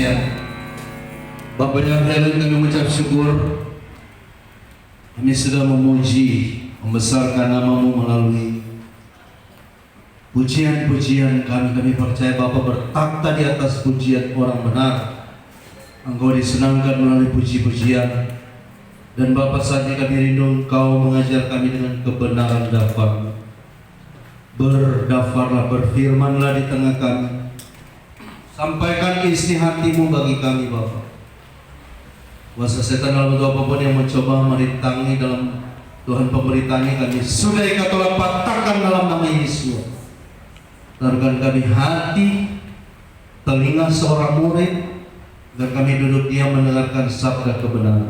Masihat, Bapa yang Helen, kami mengucap syukur. Kami sudah memuji, membesarkan nama-Mu melalui pujian-pujian kami. Kami percaya Bapa bertakhta di atas pujian orang benar. Engkau disenangkan melalui puji-pujian. Dan Bapa, saat ini kami rindu Engkau mengajar kami dengan kebenaran dafar. Berdafarlah, berfirmanlah di tengah kami. Sampaikan isi hati-Mu bagi kami Bapa. Kuasa setan dalam bentuk apapun yang mencoba merintangi dalam Tuhan pemberitaan ini, kami sudah ikat tolak patahkan dalam nama Yesus. Tarikkan kami hati, telinga seorang murid, dan kami duduk diam mendengarkan sabda kebenaran.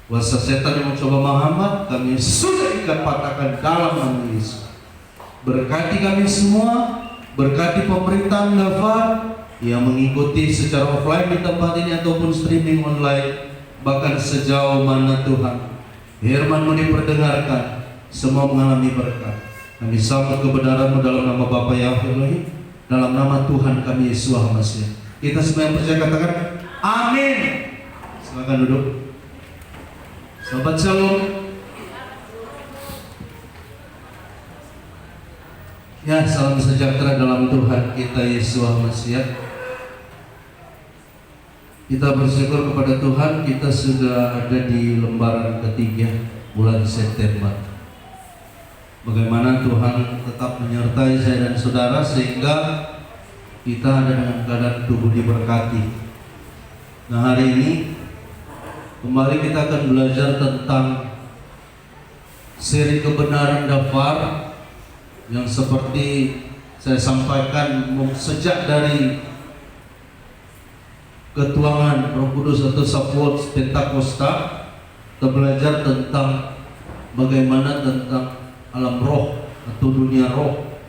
Kuasa setan yang mencoba menghambat, kami sudah ikat patahkan dalam nama Yesus. Berkati kami semua, berkati pemberitaan Dafar yang mengikuti secara offline di tempat ini ataupun streaming online, bahkan sejauh mana Tuhan firman-Mu diperdengarkan, semua mengalami berkat. Kami sambut kebenaran-Mu dalam nama Bapa Yahweh Elohim, dalam nama Tuhan kami Yesus Masihat. Kita semua yang percaya katakan amin. Silakan duduk. Sahabat Shalom. Ya, salam sejahtera dalam Tuhan kita Yesus Masihat. Kita bersyukur kepada Tuhan, kita sudah ada di lembaran ketiga bulan September. Bagaimana Tuhan tetap menyertai saya dan saudara sehingga kita ada dengan keadaan tubuh diberkati. Nah, hari ini kembali kita akan belajar tentang seri kebenaran Dafar yang seperti saya sampaikan sejak dari ketuangan Roh Kudus atau Shavuot Pentakosta. Kita belajar tentang bagaimana tentang alam roh atau dunia roh,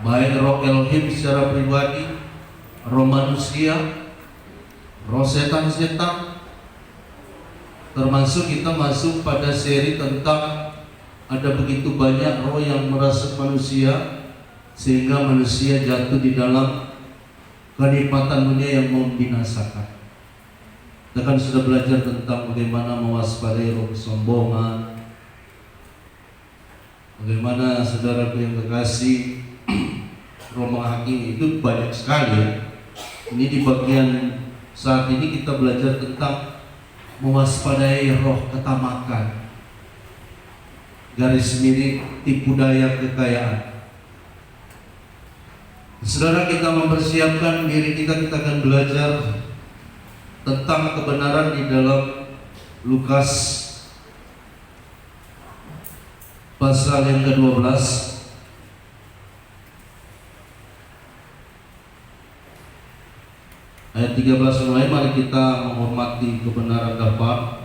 baik roh Elohim secara pribadi, roh manusia, roh setan-setan. Termasuk kita masuk pada seri tentang ada begitu banyak roh yang merasuk manusia sehingga manusia jatuh di dalam kenikmatan dunia yang membinasakan. Kita kan sudah belajar tentang bagaimana mewaspadai roh kesombongan, bagaimana saudara yang kekasih roh menghakimi, itu banyak sekali ya. Ini di bagian saat ini kita belajar tentang mewaspadai roh ketamakan, garis miring tipu daya kekayaan. Saudara, kita mempersiapkan diri kita akan belajar tentang kebenaran di dalam Lukas pasal yang ke-12 ayat 13 mulai. Mari kita menghormati kebenaran Bapa.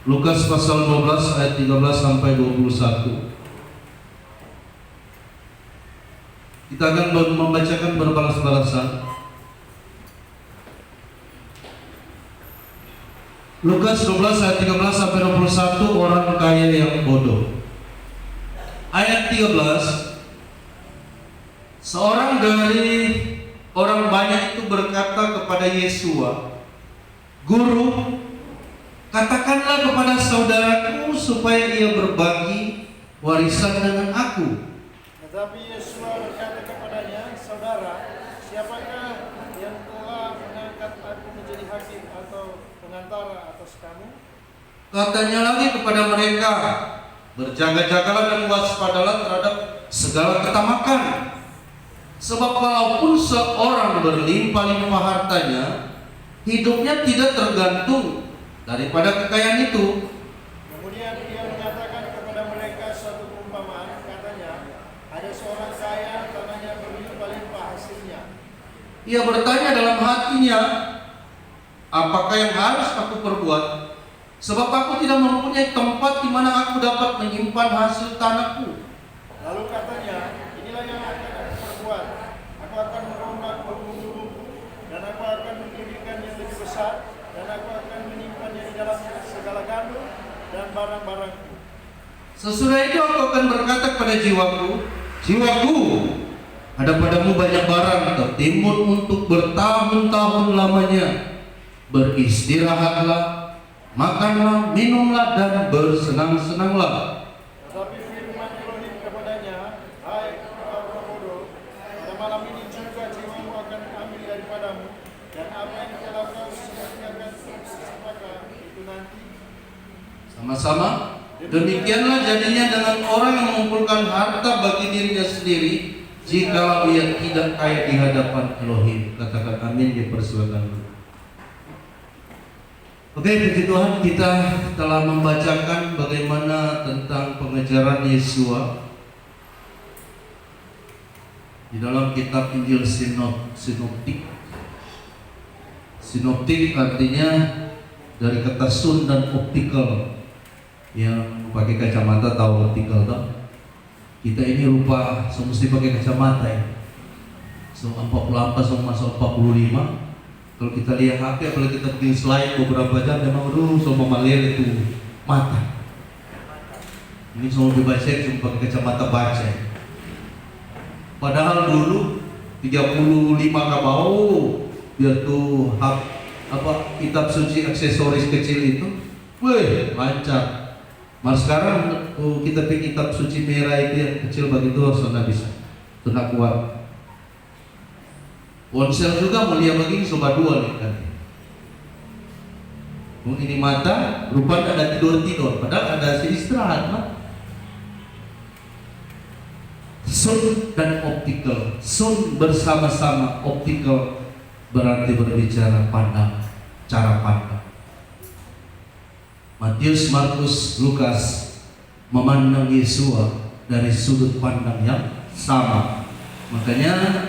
Lukas pasal 12 ayat 13 sampai 21. Kita akan membacakan berbalas-balasan. Lukas 12 ayat 13 sampai 21, orang kaya yang bodoh. Ayat 13, seorang dari orang banyak itu berkata kepada Yesua, "Guru, katakanlah kepada saudaraku supaya ia berbagi warisan dengan aku." Tetapi Yesua berkata kepadanya, "Saudara, siapakah yang telah mengangkat aku menjadi hakim atau pengantara atas kamu?" Katanya lagi kepada mereka, "Berjaga-jagalah dan waspadalah terhadap segala ketamakan. Sebab walaupun seorang berlimpah-limpah hartanya, hidupnya tidak tergantung daripada kekayaan itu." Kemudian dia mengatakan kepada mereka suatu perumpamaan, katanya, "Ada seorang kaya, tanahnya berlimpah-limpah hasilnya. Ia bertanya dalam hatinya, apakah yang harus aku perbuat? Sebab aku tidak mempunyai tempat di mana aku dapat menyimpan hasil tanahku." Lalu katanya, "Inilah yang akan aku perbuat. Aku akan merombak buku-buku, dan aku akan mendirikan yang lebih besar, dan aku akan menyimpannya di dalam segala gandum dan barang-barangku. Sesudah itu aku akan berkata kepada jiwaku, jiwaku, Ada padamu banyak barang tertimbun untuk bertahun-tahun lamanya. Beristirahatlah, makanlah, minumlah, dan bersenang-senanglah. Tetapi firman Elohim kepadanya, hai orang bodoh, pada malam ini juga jiwamu akan ambil daripadamu, dan apa yang telah kau sia-siakan apakah itu nanti? Sama-sama. Demikianlah jadinya dengan orang yang mengumpulkan harta bagi dirinya sendiri, jikalau ia tidak kaya di hadapan Elohim. Katakan amin, dipersilakan. Oke, puji Tuhan, kita telah membacakan bagaimana tentang pengejaran Yesua di dalam kitab Injil Sinoptik. Sinoptik artinya dari kata sun dan optical. Yang pakai kacamata tahu optical tak? Kita ini lupa, mesti pakai kacamata ya. So 44 sama masuk 45. Kalau kita lihat HP, apalagi kita bikin slide beberapa jam, memang sama malir itu mata. Ini semua dibaca cuma pakai kacamata baca. Padahal dulu 35 ke bawah, biar tuh kitab suci aksesoris kecil itu, weh lancar. Mas sekarang kita pakai kitab suci merah itu yang kecil begitu, sudah bisa, sudah kuat. Ponsel juga mulia begini coba dua nih kan. Ini mata, rupanya ada tidur, padahal ada istirahat mah. Sun dan optical, sun bersama-sama, optical berarti berbicara pandang, cara pandang. Matius, Markus, Lukas memandang Yesua dari sudut pandang yang sama. Makanya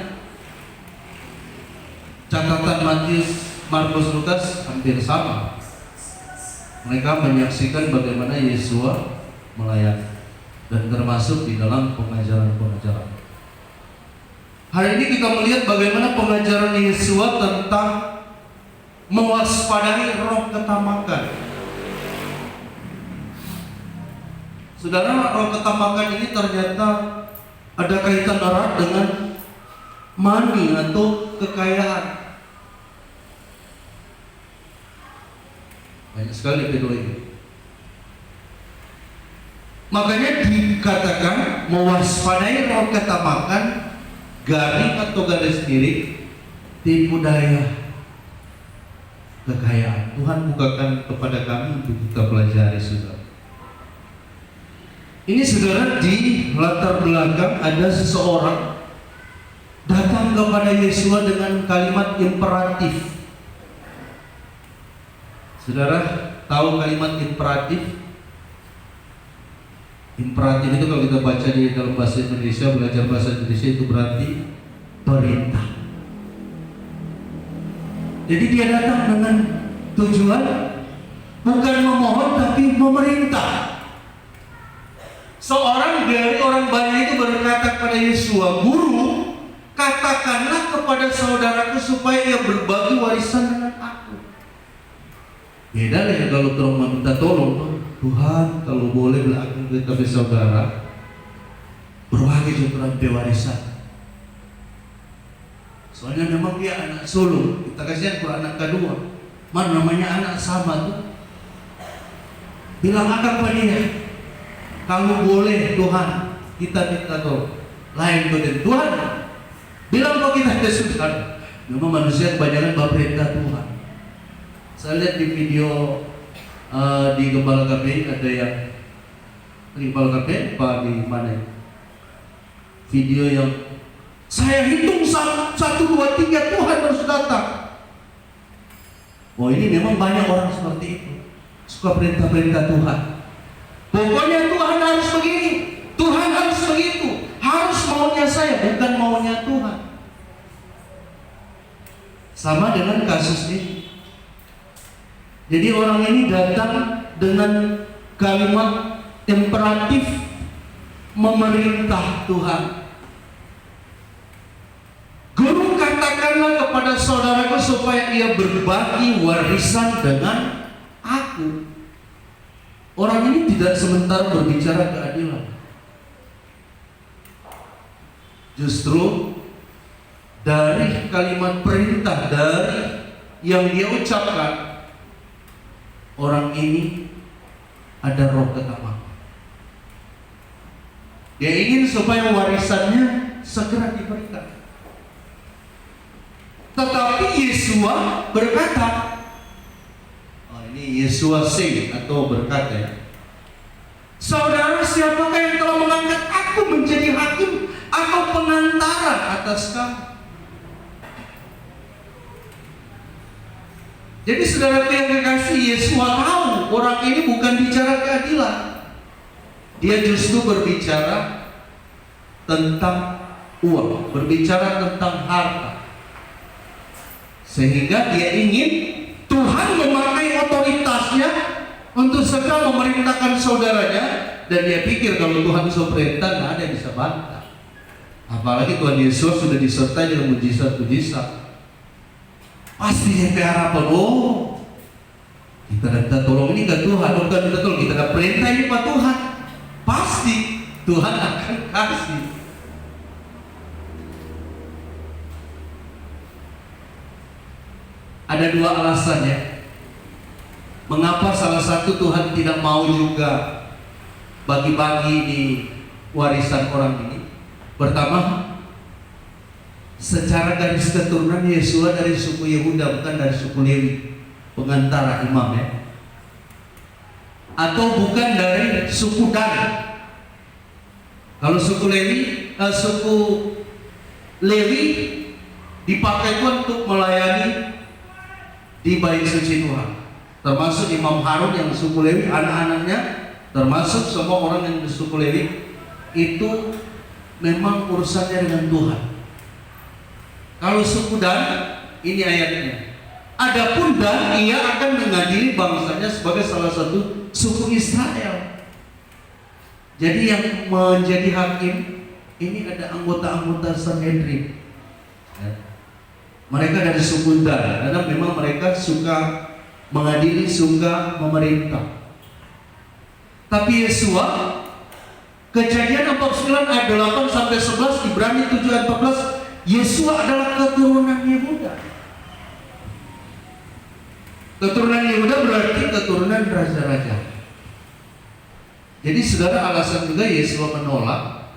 catatan Matius, Markus, Lukas hampir sama. Mereka menyaksikan bagaimana Yesua melayani dan termasuk di dalam pengajaran-pengajaran. Hari ini kita melihat bagaimana pengajaran Yesua tentang mewaspadai roh ketamakan. Saudara, roh ketamakan ini ternyata ada kaitan erat dengan money atau kekayaan. Banyak sekali kedua ini. Makanya dikatakan mewaspadai roh ketamakan, garing atau garis miring, tipu daya kekayaan. Tuhan bukakan kepada kami untuk kita pelajari, saudara. Ini saudara, di latar belakang ada seseorang datang kepada Yesua dengan kalimat imperatif. Saudara tahu kalimat imperatif? Imperatif itu kalau kita baca di dalam bahasa Indonesia, belajar bahasa Indonesia, itu berarti perintah. Jadi dia datang dengan tujuan bukan memohon tapi memerintah. Seorang dari orang banyak itu berkata kepada Yesua, "Guru, katakanlah kepada saudaraku supaya ia berbagi warisan dengan aku." Beda lah kalau orang meminta tolong, Tuhan kalau boleh belakang kita saudara berbagi orang warisan. Soalnya memang dia anak sulung, kita kasihan ke anak kedua. Mana namanya anak sama tuh. Bilang akan pada dia, kalau boleh Tuhan kita minta tolong. Lain kemudian Tuhan bilang kok kita kesusahan. Memang manusia kebanyakan berperintah Tuhan. Saya lihat di video di Gembala KPI ada yang di Gembala KPI apa di mana ya? Video yang saya hitung 1, 2, 3 Tuhan harus datang. Oh, ini memang banyak orang seperti itu, suka perintah-perintah Tuhan. Pokoknya Tuhan harus begini, Tuhan harus begitu, harus maunya saya, bukan maunya Tuhan. Sama dengan kasus ini. Jadi orang ini datang dengan kalimat imperatif memerintah Tuhan. Guru, katakanlah kepada saudaraku supaya ia berbagi warisan dengan aku. Orang ini tidak sementara berbicara keadilan. Justru dari kalimat perintah dari yang dia ucapkan, orang ini ada roh ketamakan. Dia ingin supaya warisannya segera diberikan. Tetapi Yesua berkata, ini Yesua say atau berkata ya, saudara, siapakah yang telah mengangkat aku menjadi hakim atau pengantara atas kamu? Jadi saudara yang kekasih, Yesua tahu orang ini bukan bicara keadilan. Dia justru berbicara tentang uang, berbicara tentang harta. Sehingga dia ingin Tuhan memakai otoritasnya untuk segera memerintahkan saudaranya, dan dia pikir kalau Tuhan bisa perintah nggak ada yang bisa bantah. Apalagi Tuhan Yesus sudah disertai dengan mujizat-mujizat. Pasti nyampe harapan, oh kita minta tolong ini ke Tuhan, bukan minta tolong, kita ada perintah ini Pak Tuhan, pasti Tuhan akan kasih. Ada dua alasan ya, mengapa salah satu Tuhan tidak mau juga bagi-bagi di warisan orang ini. Pertama, secara garis keturunan Yesua dari suku Yehuda, bukan dari suku Lewi, pengantara imam ya, atau bukan dari suku Dan. Kalau suku Lewi dipakai Tuhan untuk melayani di bait suci Tuhan, termasuk Imam Harun yang suku Lewi, anak-anaknya, termasuk semua orang yang di suku Lewi, itu memang urusannya dengan Tuhan. Kalau suku Dan, ini ayatnya, adapun Dan, ia akan mengadili bangsanya sebagai salah satu suku Israel. Jadi yang menjadi hakim ini ada anggota-anggota Sanhedrin ya. Mereka dari suku Dan, karena memang mereka suka mengadili, suka memerintah. Tapi Yesua, Kejadian 49 ayat 8 sampai 11, Ibrani 7 ayat 14, Yesua adalah keturunan Yehuda. Keturunan Yehuda berarti keturunan raja-raja. Jadi saudara, alasan juga Yesua menolak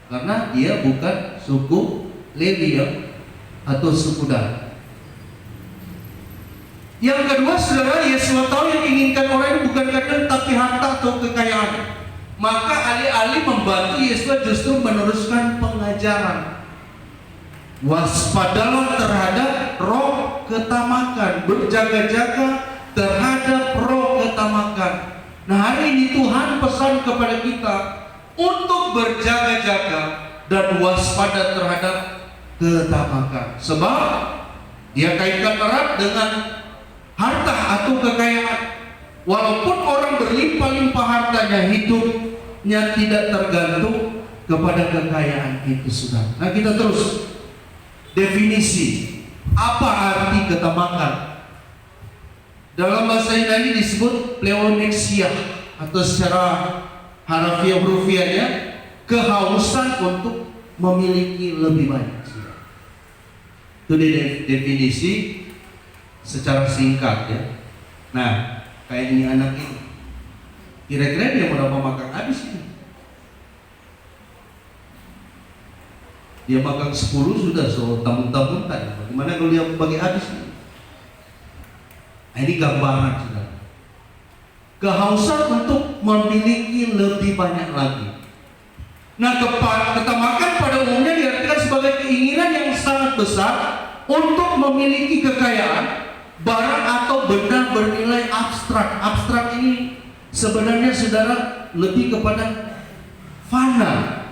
karena dia bukan suku Lewi atau suku Dan. Yang kedua, saudara, Yesua tahu yang diinginkan orang ini bukan keadilan tapi harta atau kekayaan. Maka alih-alih membantu, Yesua justru meneruskan pengajaran. Waspadalah terhadap roh ketamakan, berjaga-jaga terhadap roh ketamakan. Nah, hari ini Tuhan pesan kepada kita untuk berjaga-jaga dan waspada terhadap ketamakan. Sebab dia kaitkan erat dengan harta atau kekayaan. Walaupun orang berlimpah-limpah hartanya, hidupnya tidak tergantung kepada kekayaan itu, saudara. Nah, kita terus definisi apa arti ketamakan. Dalam bahasa Yunani disebut pleonexia, atau secara harafiah hurufiahnya kehausan untuk memiliki lebih banyak. Itu definisi secara singkat ya. Nah, kayak ini anak ini, kira-kira dia berapa makan habis ini? Dia makan 10 sudah, so tabung-tabung tadi. Bagaimana kalau dia bagi habis ini? Nah, ini gambaran sudah. Kehausan untuk memiliki lebih banyak lagi. Nah, ketamakan pada umumnya diartikan sebagai keinginan yang sangat besar untuk memiliki kekayaan, barang atau benda bernilai abstrak. Abstrak ini sebenarnya, saudara, lebih kepada fana.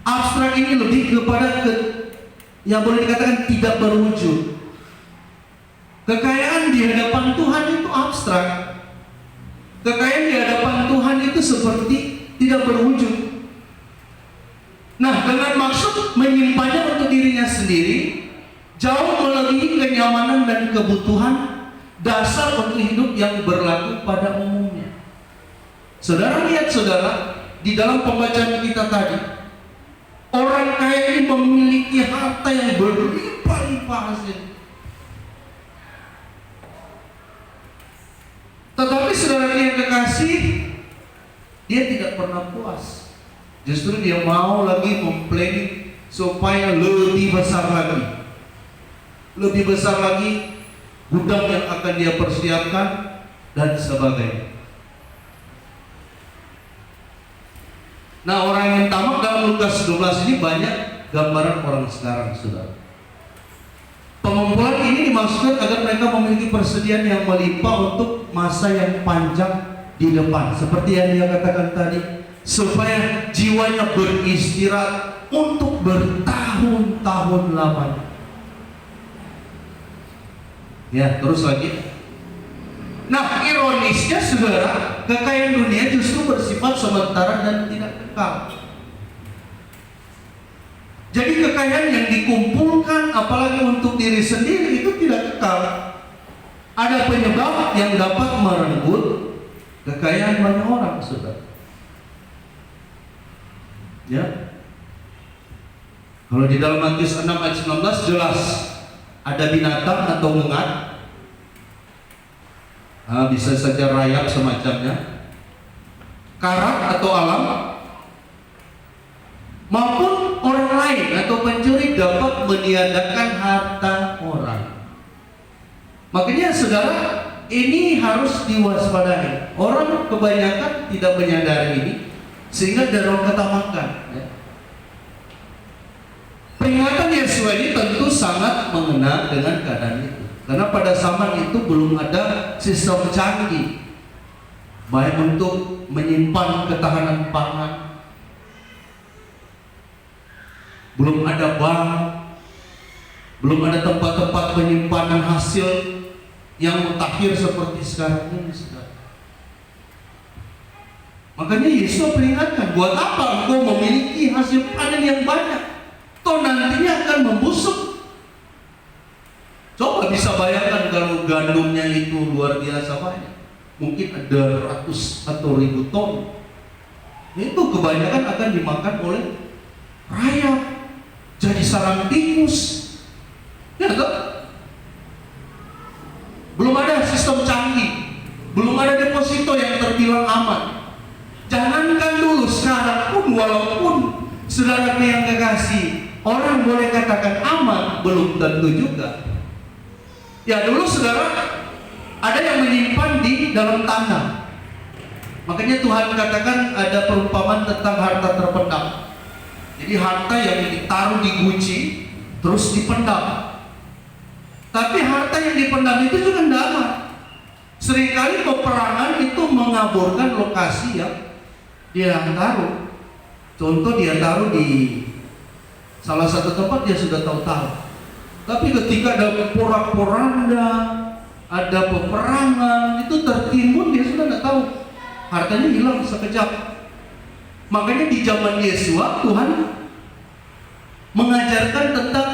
Abstrak ini lebih kepada yang boleh dikatakan tidak berwujud. Kekayaan di hadapan Tuhan itu abstrak. Kekayaan di hadapan Tuhan itu seperti tidak berwujud. Nah, dengan maksud menyimpannya untuk dirinya sendiri, jauh melebihi kenyamanan dan kebutuhan dasar untuk hidup yang berlaku pada umumnya. Saudara lihat, saudara, di dalam pembacaan kita tadi, Orang kaya ini memiliki harta yang berlimpah-limpah hasil. Tetapi saudara yang kekasih, dia tidak pernah puas. Justru dia mau lagi memplanning supaya lebih besar lagi. Lebih besar lagi gudang yang akan dia persiapkan dan sebagainya. Nah, orang yang tamak dalam Lukas 12 ini banyak gambaran orang sekarang, saudara. Pengumpulan ini dimaksudkan agar mereka memiliki persediaan yang melimpah untuk masa yang panjang di depan. Seperti yang dia katakan tadi, supaya jiwanya beristirahat untuk bertahun-tahun lamanya. Ya, terus lagi. Nah, ironisnya saudara, kekayaan dunia justru bersifat sementara dan tidak kekal. Jadi kekayaan yang dikumpulkan apalagi untuk diri sendiri itu tidak kekal. Ada penyebab yang dapat merenggut kekayaan banyak orang, saudara. Ya. Kalau di dalam Matius 6 ayat 19 jelas ada binatang atau ungat, bisa saja rayap semacamnya, karat atau alam, maupun orang lain atau pencuri dapat meniadakan harta orang. Makanya saudara, ini harus diwaspadai. Orang kebanyakan tidak menyadari ini, sehingga dalam ketamakan. Ya. Peringatan Yesus ini tentu sangat mengena dengan keadaan itu, karena pada zaman itu belum ada sistem canggih, baik untuk menyimpan ketahanan pangan, belum ada bank, belum ada tempat-tempat penyimpanan hasil yang mutakhir seperti sekarang ini. Makanya Yesus peringatkan, buat apa engkau memiliki hasil panen yang banyak, toh nantinya akan membusuk. Coba bisa bayangkan kalau gandumnya itu luar biasa banyak, mungkin ada ratus atau ribu ton, itu kebanyakan akan dimakan oleh rayap, jadi sarang tikus. Ya kan? Belum ada sistem canggih, belum ada deposito yang terbilang aman. Jangankan dulu, sekarang pun walaupun saudara yang kekasih, orang boleh katakan aman, belum tentu juga. Ya dulu saudara, ada yang menyimpan di dalam tanah. Makanya Tuhan katakan ada perumpamaan tentang harta terpendam. Jadi harta yang ditaruh di guci terus dipendam. Tapi harta yang dipendam itu juga tidak aman. Seringkali peperangan itu mengaburkan lokasi yang dia taruh. Contoh dia taruh di salah satu tempat, dia sudah tahu-tahu. Tapi ketika ada porak-poranda, ada peperangan, itu tertimbun, dia sudah tidak tahu. Hartanya hilang sekejap. Makanya di zaman Yesus Tuhan mengajarkan tentang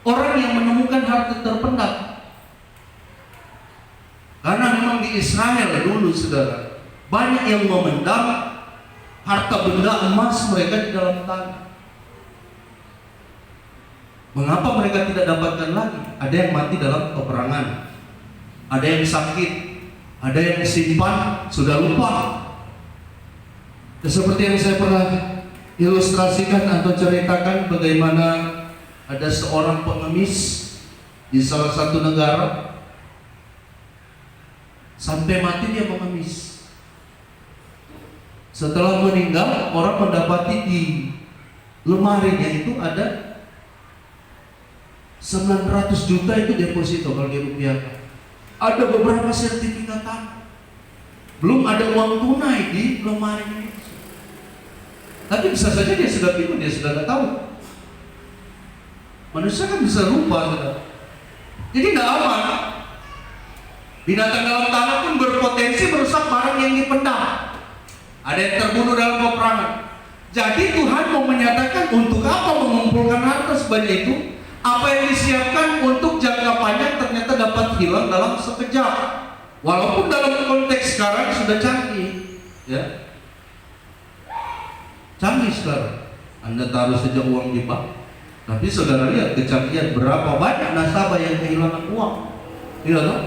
orang yang menemukan harta terpendam. Karena memang di Israel dulu saudara, banyak yang memendam harta benda emas mereka di dalam tanah. Mengapa mereka tidak dapatkan lagi? Ada yang mati dalam peperangan, ada yang sakit, ada yang disimpan sudah lupa. Ya, seperti yang saya pernah ilustrasikan atau ceritakan bagaimana ada seorang pengemis di salah satu negara, sampai mati dia mengemis. Setelah meninggal, orang mendapati di lemarinya itu ada 900 juta itu deposito kalau dirupiahkan. Ada beberapa sertifikat tanah. Belum ada uang tunai di lemarinya itu. Tapi bisa saja dia sudah bingung, dia sudah tidak tahu. Manusia kan bisa lupa, saudara. Jadi tidak aman. Binatang dalam tanah pun berpotensi merusak barang yang dipendam. Ada yang terbunuh dalam peperangan. Jadi Tuhan mau menyatakan untuk apa mengumpulkan harta sebanyak itu? Apa yang disiapkan untuk jangka panjang ternyata dapat hilang dalam sekejap. Walaupun dalam konteks sekarang sudah canggih, ya, canggih sekarang. Anda taruh saja uang di bank. Tapi saudara lihat kecanggihan, berapa banyak nasabah yang kehilangan uang. Iya toh?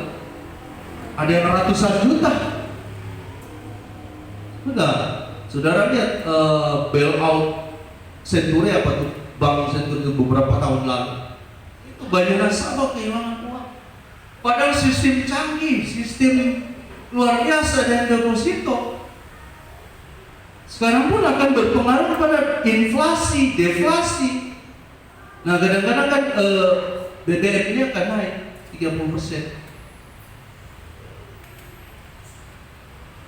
Ada yang ratusan juta. Enggak. Saudara lihat bailout Century apa tuh? Bank Century itu beberapa tahun lalu. Itu banyak nasabah kehilangan uang. Padahal sistem canggih, sistem luar biasa dan deposito. Sekarang pun akan berpengaruh pada inflasi, deflasi. Nah, kadang-kadang kan BBM ini akan naik 30%.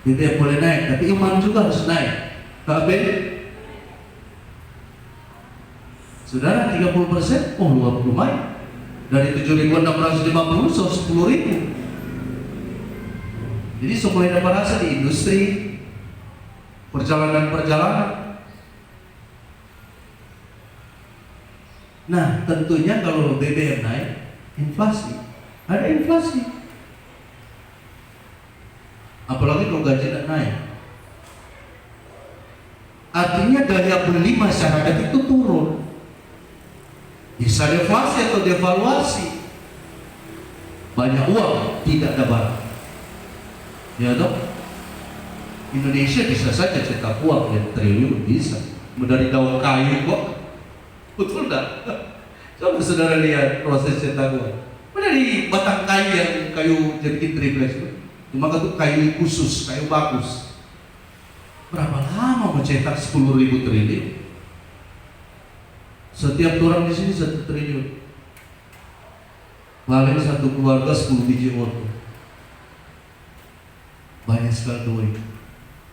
BBM boleh naik, tapi iman juga harus naik. Tapi saudara 30%, oh lumayan. Dari 7.650 so 10.000. Jadi semua yang dapat rasa di industri, perjalanan. Nah, tentunya kalau BBM naik, inflasi. Ada inflasi. Apalagi kalau gaji tidak naik. Artinya daya beli masyarakat itu turun. Bisa deflasi atau devaluasi. Banyak uang, tidak ada barang. Ya toh? Indonesia bisa saja cetak uang yang triliun, bisa. Dari daun kayu kok. Betul tak? Coba saudara lihat proses cetak uang. Dari batang kayu yang kayu jati triplex itu. Cuma itu kayu khusus, kayu bagus. Berapa lama mencetak 10.000 triliun? Setiap orang di sini 1 triliun. Paling satu keluarga 10 biji ortu. Banyak sekali duit.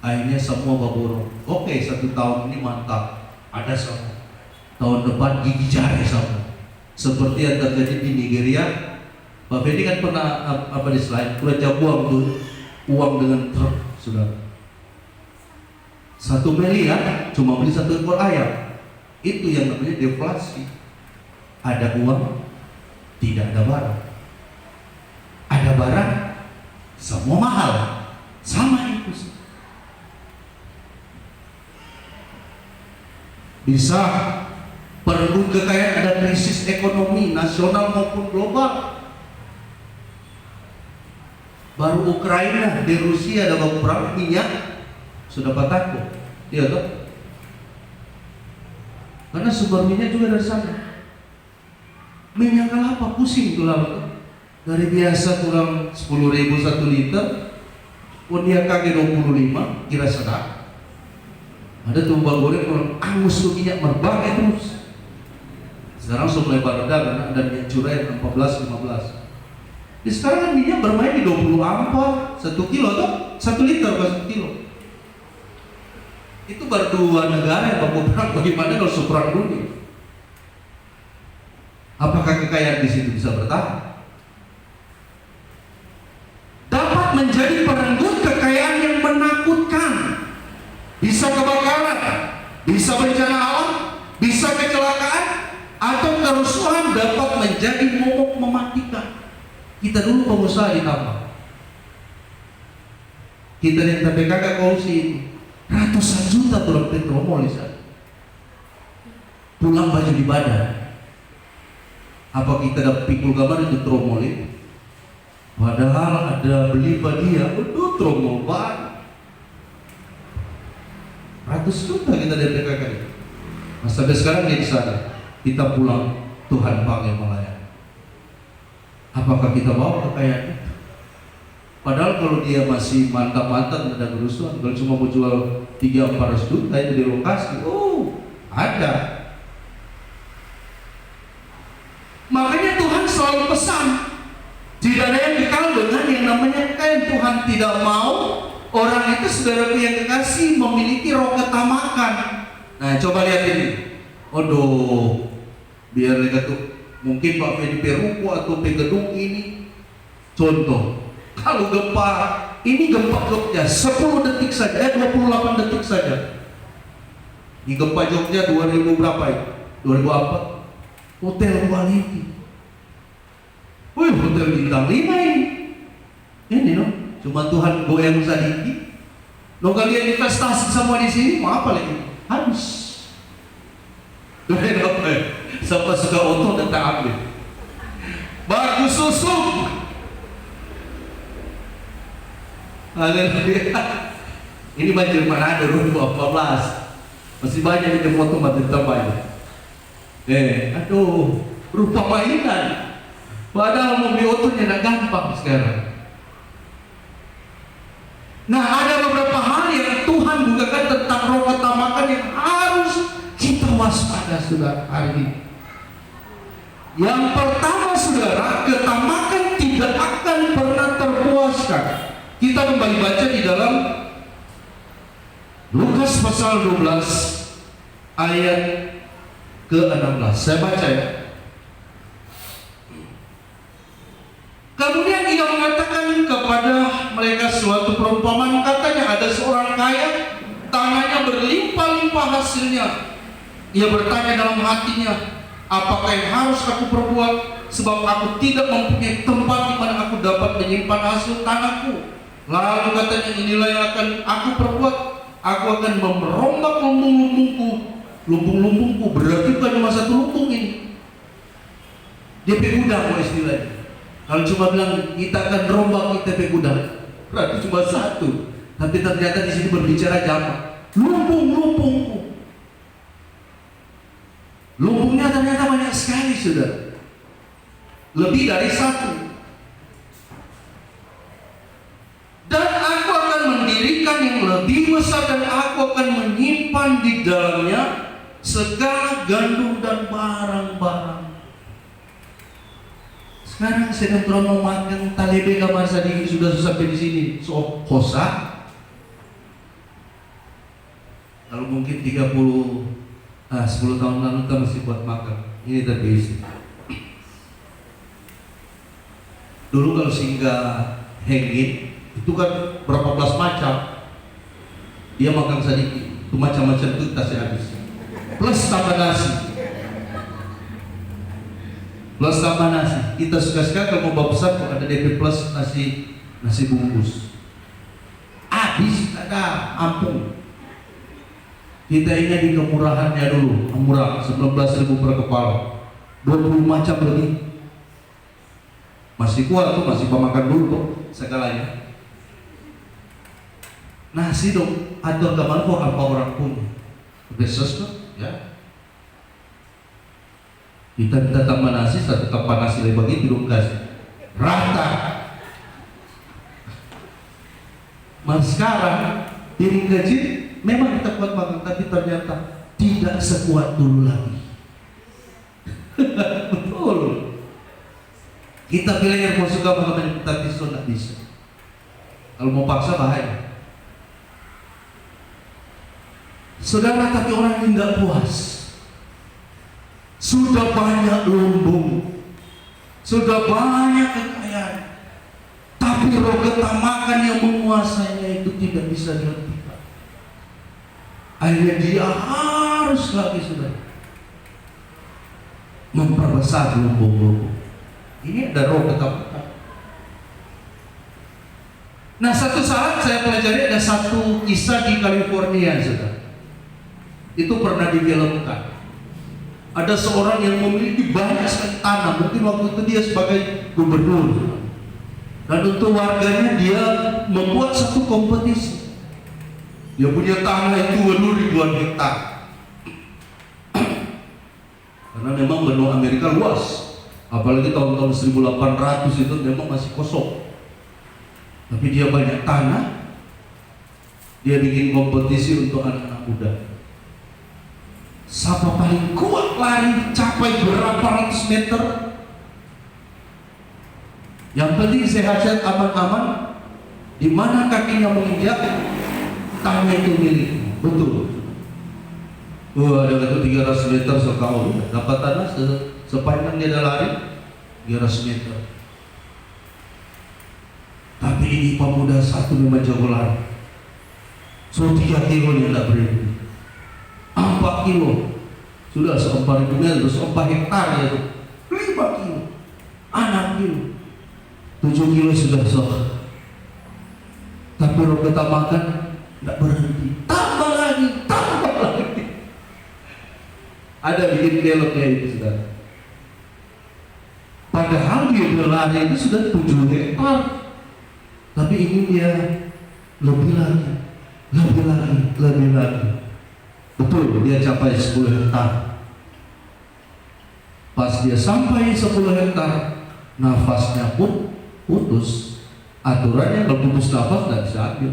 Akhirnya semua baborong. Oke, 1 tahun ini mantap, ada semua. Tahun depan gigi jari sama. Seperti yang terjadi di Nigeria. Pak Fedi kan pernah di slide, Raja buang tuh uang dengan truk, saudara. 1 miliar cuma beli 1 ekor ayam. Itu yang namanya deflasi. Ada uang, tidak ada barang. Ada barang, semua mahal. Sama itu. Bisa perlu kekayaan, ada krisis ekonomi nasional maupun global. Baru Ukraina di Rusia ada perang minyak sudah takut. Iya toh? Karena sumber minyak juga dari sana. Minyak kelapa pusing tuh lalu. Dari biasa kurang 10.000 1 liter, pun dia kaki 25, kira sedap. Ada tuh goreng kurang angus tuh minyak merbakai terus. Sekarang sudah mulai berada karena ada minyak curah yang 14-15. Di sekarang kan minyak bermain di 20 ampere 1 kilo tuh 1 liter ke 1 kilo. Itu baru 2 negara yang mampu perang. Bagaimana kalau seperang dunia? Apakah kekayaan di situ bisa bertahan? Dapat menjadi perenggut kekayaan yang menakutkan. Bisa kebakaran, bisa bencana alam, bisa kecelakaan, atau kerusuhan dapat menjadi momok mematikan. Kita dulu pengusaha di tambang. Kita yang TPKK korupsi itu ratusan juta turun petromol di sana. Pulang baju di badan. Apa kita dapat pikul gambar itu tromol itu? Padahal ada beli dia, aduh tromol banget. Ratus juta kita dari PKK. Nah, sampai sekarang dia di sana. Kita pulang, Tuhan panggil melayani. Apakah kita bawa kekayaan itu? Padahal kalau dia masih mantap-mantap ada kerusuhan, kalau cuma mau jual 300-400 juta itu di lokasi, ada. Makanya Tuhan selalu pesan, tidak ada yang kekal dengan yang namanya kekayaan. Tuhan tidak mau orang itu, saudaraku yang kekasih, memiliki roh ketamakan. Nah, coba lihat ini. Aduh, biar lihat tuh, mungkin Pak Fedi Peruko atau Pegedung ini. Contoh, kalau gempa, ini gempa Jogja 10 detik saja, 28 detik saja. Di gempa Jogja 2000 berapa itu? 2004. Hotel Quality. Wih, hotel bintang 5 ini. Ini loh. Cuma Tuhan goyang sedikit. Lo kalian investasi semua di sini, mau apa lagi? Habis. Doain apa ya? Siapa suka otot dan tak ambil. Bagus susuk. Haleluya. Ini banjir Manado 2014. Masih banyak di foto mati terbanyak. Aduh, rupa mainan. Padahal mau beli otonya tidak gampang sekarang. Nah, ada beberapa hal yang Tuhan bukakan tentang roh ketamakan yang harus kita waspada, saudara, hari ini. Yang pertama, saudara, ketamakan tidak akan pernah terpuaskan. Kita kembali baca di dalam Lukas pasal 12 ayat ke-16. Saya baca ya. Kemudian ia mengatakan kepada mereka suatu perumpamaan, katanya ada seorang kaya, tanahnya berlimpah-limpah hasilnya. Ia bertanya dalam hatinya, apakah yang harus aku perbuat, sebab aku tidak mempunyai tempat di mana aku dapat menyimpan hasil tanahku. Lalu katanya, inilah yang akan aku perbuat, aku akan merombak lumbung-lumbungku. Lumbung-lumbungku berarti bukan cuma satu lumbung ini, DP gudang istilahnya. Kalau cuma bilang kita akan rombak DP gudang, berarti cuma satu. Tapi ternyata di sini berbicara jamak. Lumbung-lumbungku. Lumbungnya ternyata banyak sekali, sudah. Lebih dari satu. Dan aku akan mendirikan yang lebih besar, dan aku akan menyimpan di dalamnya segala gandum dan barang-barang. Sekarang sedang turun mau makan talebe kamar sadiki sudah sampai di sini. So kosa. Kalau mungkin 10 tahun lalu kita masih buat makan. Ini terbiasa. Dulu kalau singgah hengit itu kan berapa belas macam. Dia makan sedikit, itu macam-macam itu tasnya habis. Plus tambah nasi. Plus tambah nasi. Kita suka-suka kalau mau bawa besar kok ada DP plus nasi bungkus. Habis ada ampun. Kita ingat di kemurahannya dulu, murah 19.000 per kepala, 20 macam lebih. Masih kuat tuh, masih pemakan dulu kok segalanya. Nasi dong, atur kamar kok apa orang punya. Besos kok, ya. Kita tambah nasi, satu tambah nasi lagi bagi belum kasih. Rata. Mas sekarang piring kecil memang kita kuat makan, tapi ternyata tidak sekuat dulu lagi. Betul. Kita pilih yang mau suka makan, kita bisa nggak bisa. Kalau mau paksa bahaya. Saudara, tapi orang yang nggak puas, sudah banyak lumbung, sudah banyak kekayaan, tapi roh ketamakan yang menguasainya itu tidak bisa dihentikan. Akhirnya dia harus lagi sudah memperbesar lumbung-lumbung. Ini ada roh ketamakan. Nah, satu saat saya pelajari ada satu kisah di California, sudah. Itu pernah difilmkan. Ada seorang yang memiliki banyak sekali tanah, mungkin waktu itu dia sebagai gubernur. Dan untuk warganya dia membuat satu kompetisi. Dia punya tanah itu ribuan hektar. Karena memang benua Amerika luas. Apalagi tahun-tahun 1800 itu memang masih kosong. Tapi dia banyak tanah. Dia bikin kompetisi untuk anak-anak muda. Siapa paling kuat lari capai berapa ratus meter? Yang penting sehat-sehat, aman-aman. Di mana kakinya menginjak, tanah itu milik. Betul. Ada kata 300 meter sekau, dapat tanah sepanjang dia ada lari 300 meter. Tapi ini pemuda satu memang jago lari. So 3 kilo dia tidak berhenti. 4 kilo sudah 4.000 meter, 4 hektar ya tuh. 5 kilo, 6 kilo, 7 kilo sudah sok. Tapi roh ketamakan tidak berhenti, tambah lagi. Ada bikin keloknya itu, saudara. Padahal dia berlari itu sudah 7 hektar, tapi ini dia lebih lagi. Betul, dia capai 10 hektar. Pas dia sampai 10 hektar, nafasnya pun putus. Aturannya kalau putus nafas nggak bisa ambil.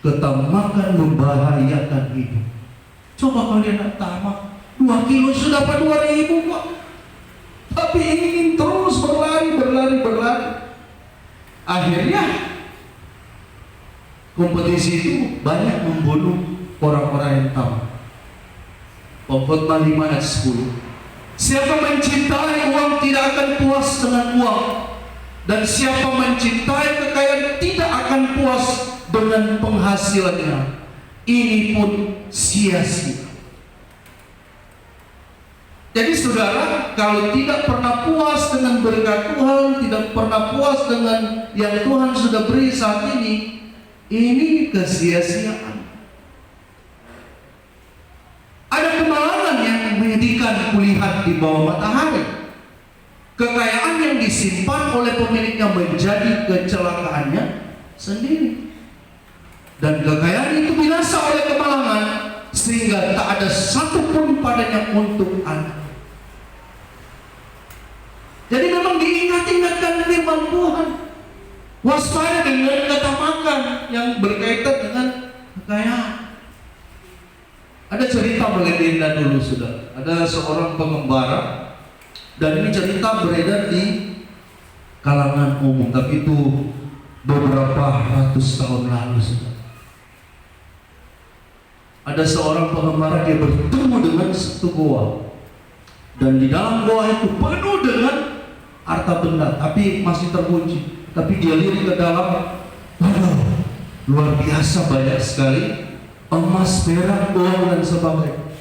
Ketamakan membahayakan hidup. Coba kalian nak tamak 2 kilo sudah dapat 2.000 kok. Tapi ingin terus berlari. Akhirnya kompetisi itu banyak membunuh orang-orang yang tamak. Pengkhotbah 5 ayat 10. Siapa mencintai uang tidak akan puas dengan uang, dan siapa mencintai kekayaan tidak akan puas dengan penghasilannya. Ini pun sia-sia. Jadi saudara, kalau tidak pernah puas dengan berkat Tuhan, tidak pernah puas dengan yang Tuhan sudah beri saat ini kesia-siaan. Ada kemalangan yang menyedihkan kulihat di bawah matahari. Kekayaan yang disimpan oleh pemiliknya menjadi kecelakaannya sendiri. Dan kekayaan itu binasa oleh kemalangan, sehingga tak ada satupun padanya untuk anak. Jadi memang diingat-ingatkan firman Tuhan, waspada dengan ketamakan yang berkaitan dengan kekayaan. Ada cerita melegenda dulu, sudah. Ada seorang pengembara, dan ini cerita beredar di kalangan umum, tapi itu beberapa ratus tahun lalu, sudah. Ada seorang pengembara, dia bertemu dengan satu goa, dan di dalam goa itu penuh dengan harta benda, tapi masih terkunci. Tapi dia lihat ke dalam, waduh, luar biasa banyak sekali emas, perak, uang dan sebagainya.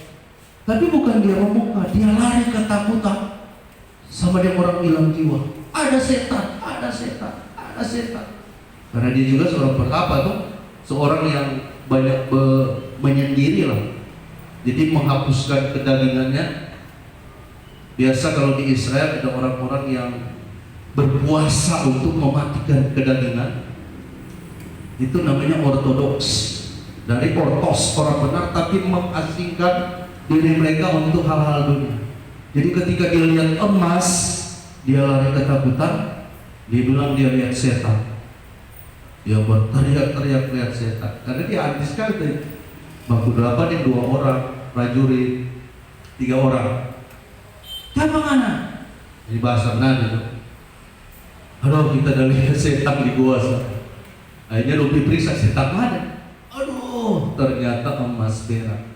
Tapi bukan dia membuka, dia lari ketakutan. Sama dia orang hilang jiwa. Ada setan. Karena dia juga seorang pertapa tuh, seorang yang banyak menyendiri lah. Jadi menghapuskan kedagingannya. Biasa kalau di Israel ada orang-orang yang berpuasa untuk mematikan kedagingan. Itu namanya ortodoks. Dari ortos, orang benar, tapi mengasingkan diri mereka untuk hal-hal dunia. Jadi ketika dia lihat emas, dia lari ketakutan. Dia bilang dia lihat setan. Dia berteriak-teriak lihat setan. Karena dia anti sekali tadi. Bangku 8 yang 2 orang, prajurit 3 orang. Siapa mana? Di bahasa benar itu. Aduh, kita dah lihat setan di gua. Akhirnya lu diperiksa, setan mana? Aduh, ternyata emas perak.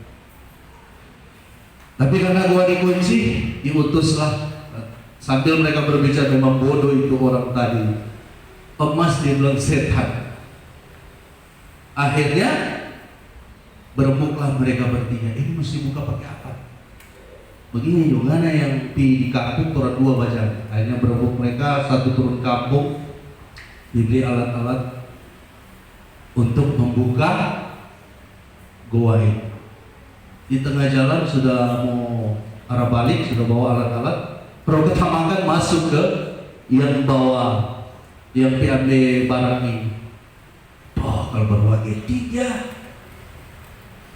Tapi karena gua dikunci, diutuslah. Sambil mereka berbicara, memang bodoh itu orang tadi. Emas dia bilang setan. Akhirnya berembuklah mereka bertiga. Ini mesti buka pakai apa? Begini juga yang di kampung turun 2 baca. Akhirnya berembuk mereka, satu turun kampung, dibeli alat-alat untuk membuka goa ini. Di tengah jalan sudah mau arah balik, sudah bawa alat-alat. Perlu ketamakan masuk ke yang bawa, yang ambil barang ini. Oh, kalau berbagi 3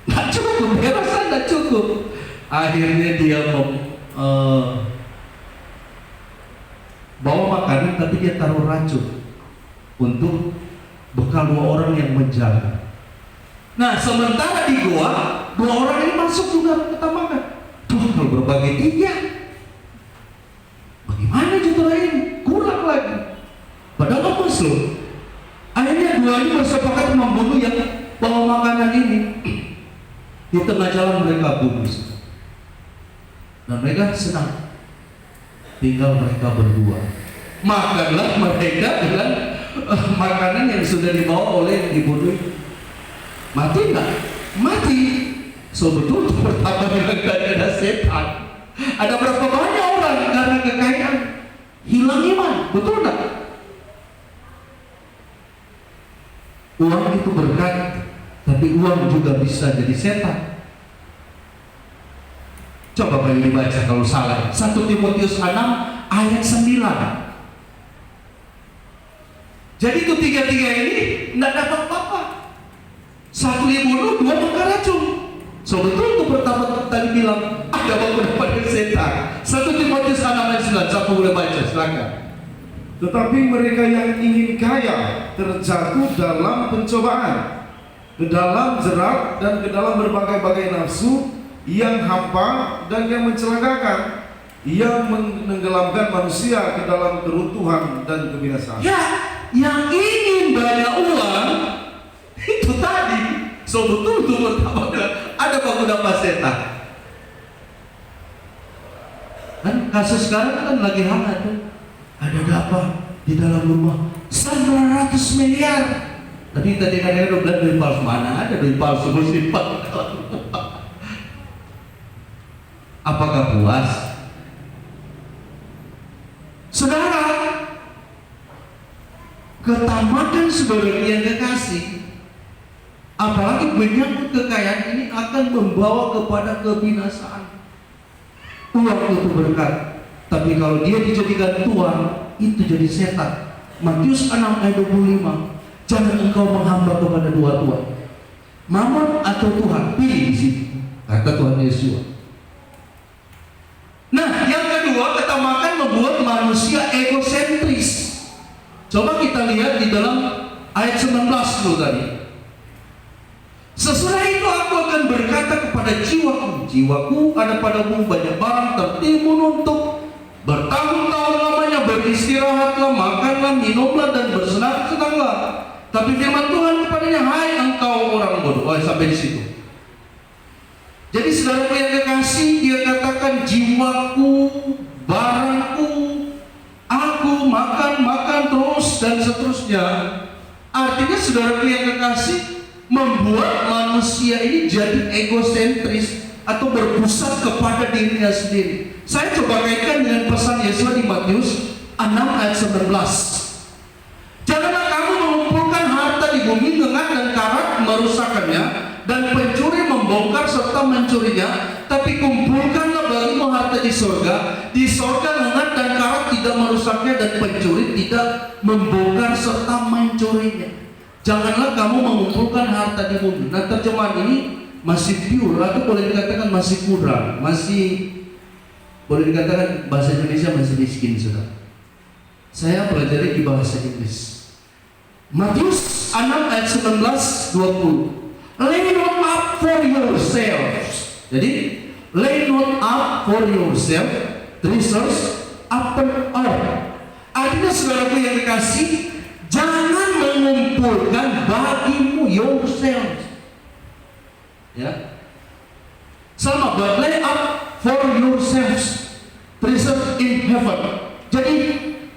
nggak cukup, dia rasa nggak cukup. Akhirnya dia bawa makanan, tapi dia taruh racun untuk bekal 2 orang yang menjaga. Nah, sementara di goa, 2 orang ini masuk juga ketamakan. Tuh, kalau berbagi 3, bagaimana saudara ini? Kurang lagi. Padahal emas loh. Akhirnya 2 ini bersepakat membunuh yang bawa makanan ini. Di tengah jalan mereka bunuh. Dan mereka senang. Tinggal mereka berdua. Makanlah mereka dengan makanan yang sudah dibawa oleh yang dibunuh. Mati enggak? Mati. So betul pertama bilang ada setan. Ada berapa banyak orang karena kekayaan hilang iman, betul enggak? Uang itu berkat, tapi uang juga bisa jadi setan. Coba Bayu dibaca kalau salah. 1 Timotius 6 ayat 9. Jadi ketiga-tiga ini tidak dapat apa-apa. 1 dibunuh, 2 mengkaracun. So betul itu pertama tadi bilang ada bangun daripada setan. 1 Timotius 6 ayat 9. Siapa boleh baca? Silakan. Tetapi mereka yang ingin kaya terjatuh dalam pencobaan, ke dalam jerat dan ke dalam berbagai-bagai nafsu yang hampa dan yang mencelakakan, yang menenggelamkan manusia ke dalam keruntuhan dan kebinasaan. Ya, yang ingin banyak uang itu tadi. So betul itu pertama ada pengguna setan. Kan kasus sekarang kan lagi hangat tuh. Ada apa di dalam rumah? 900 miliar. Tadi kan ada bilang duit palsu, mana ada duit palsu bersimpan dalam rumah. Apakah puas? Saudara, ketamakan saudara yang kekasih, apalagi banyak kekayaan ini akan membawa kepada kebinasaan. Uang itu berkat, tapi kalau dia dijadikan tuan, itu jadi setan. Matius 6 ayat 25. Jangan engkau menghamba kepada dua tuan, Mammon atau Tuhan. Pilih di sini, kata Tuhan Yesus. Nah, yang kedua, ketamakan membuat manusia egosentris. Coba kita lihat di dalam ayat 19 dulu tadi. Sesudah itu aku akan berkata kepada jiwaku, jiwaku ada padamu banyak barang tertimbun untuk bertahun-tahun lamanya, beristirahatlah, makanlah, minumlah, dan bersenang-senanglah. Tapi firman Tuhan kepadanya, hai engkau orang bodoh. Oh, sampai di situ. Jadi saudara yang kekasih, dia katakan jiwaku, barangku, aku makan terus dan seterusnya. Artinya saudara yang kekasih membuat manusia ini jadi egosentris atau berpusat kepada dirinya sendiri. Saya coba kaitkan dengan pesan Yesus di Matius 6 ayat 19. Janganlah kamu mengumpulkan harta di bumi, lengan dan karat merusakkannya, dan pencuri membongkar serta mencurinya, tapi kumpulkanlah bagimu harta di sorga. Di sorga lengan dan karat tidak merusaknya, dan pencuri tidak membongkar serta mencurinya. Janganlah kamu mengumpulkan harta di bumi. Nah, terjemahan ini masih pure atau boleh dikatakan masih kurang, masih boleh dikatakan bahasa Indonesia masih miskin, saudara. Saya pelajari di bahasa Inggris. Matius 6 ayat 19-20. Lay not up for yourselves. Jadi, lay not up for yourself treasures upon earth. Artinya saudaraku yang dikasih, jangan mengumpulkan bagimu yourselves. Ya. Sama, but lay up for yourselves treasures in heaven. Jadi,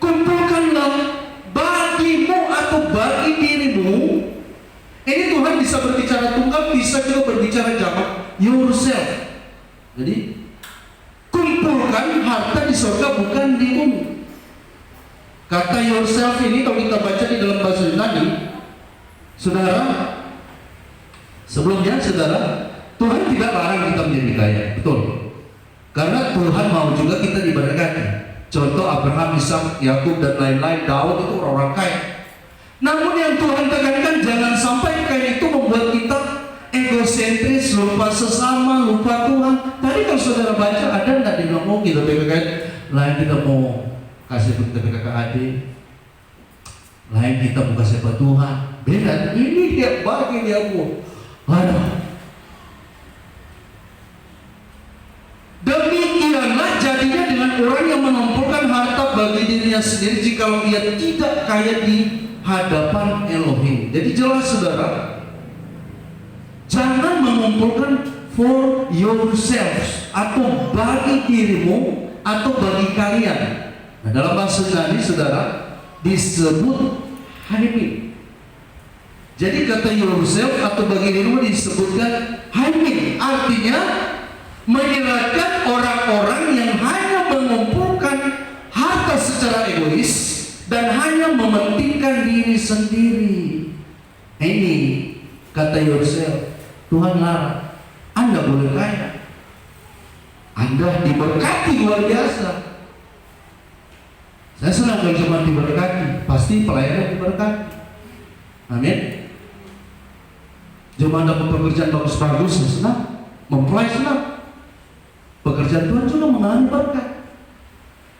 kumpulkanlah bagimu atau bagi dirimu. Ini Tuhan bisa berbicara tunggal, bisa juga berbicara jamak, yourself. Jadi kumpulkan harta di surga, bukan di bumi. Kata yourself ini kalau kita baca di dalam bahasa Yunani, saudara, sebelumnya saudara, Tuhan tidak larang kita menjadi kaya, betul. Karena Tuhan mau juga kita diberkati. Contoh Abraham, Ishak, Yakub dan lain-lain, Daud itu orang-orang kaya. Namun yang Tuhan tekankan, jangan sampai kaya itu membuat kita egosentris, lupa sesama, lupa Tuhan. Tadi kalau saudara baca, ada nggak di ngomong kita PPKN, lain kita mau kasih kita PKKAD, lain kita mau kasih buat Tuhan. Beda, ini dia bagi dia pun. Aduh. Demikianlah jadinya dengan orang yang mengumpulkan harta bagi dirinya sendiri jikalau ia tidak kaya di hadapan Elohim. Jadi jelas saudara, jangan mengumpulkan for yourselves atau bagi dirimu atau bagi kalian. Nah, dalam bahasa Yunani saudara disebut haimin. Jadi kata yourself atau bagi dirimu disebutkan haimin, artinya menyerahkan orang-orang yang hanya mengumpulkan harta secara egois dan hanya mementingkan diri sendiri. Ini kata yourself, Tuhan larang. Anda boleh kaya, Anda diberkati luar biasa. Saya senang kalau cuma diberkati, pasti pelayanan diberkati. Amin. Cuma dapat pekerjaan bagus-bagus, saya senang. Mempelai senang. Pekerjaan Tuhan juga mengalami berkat.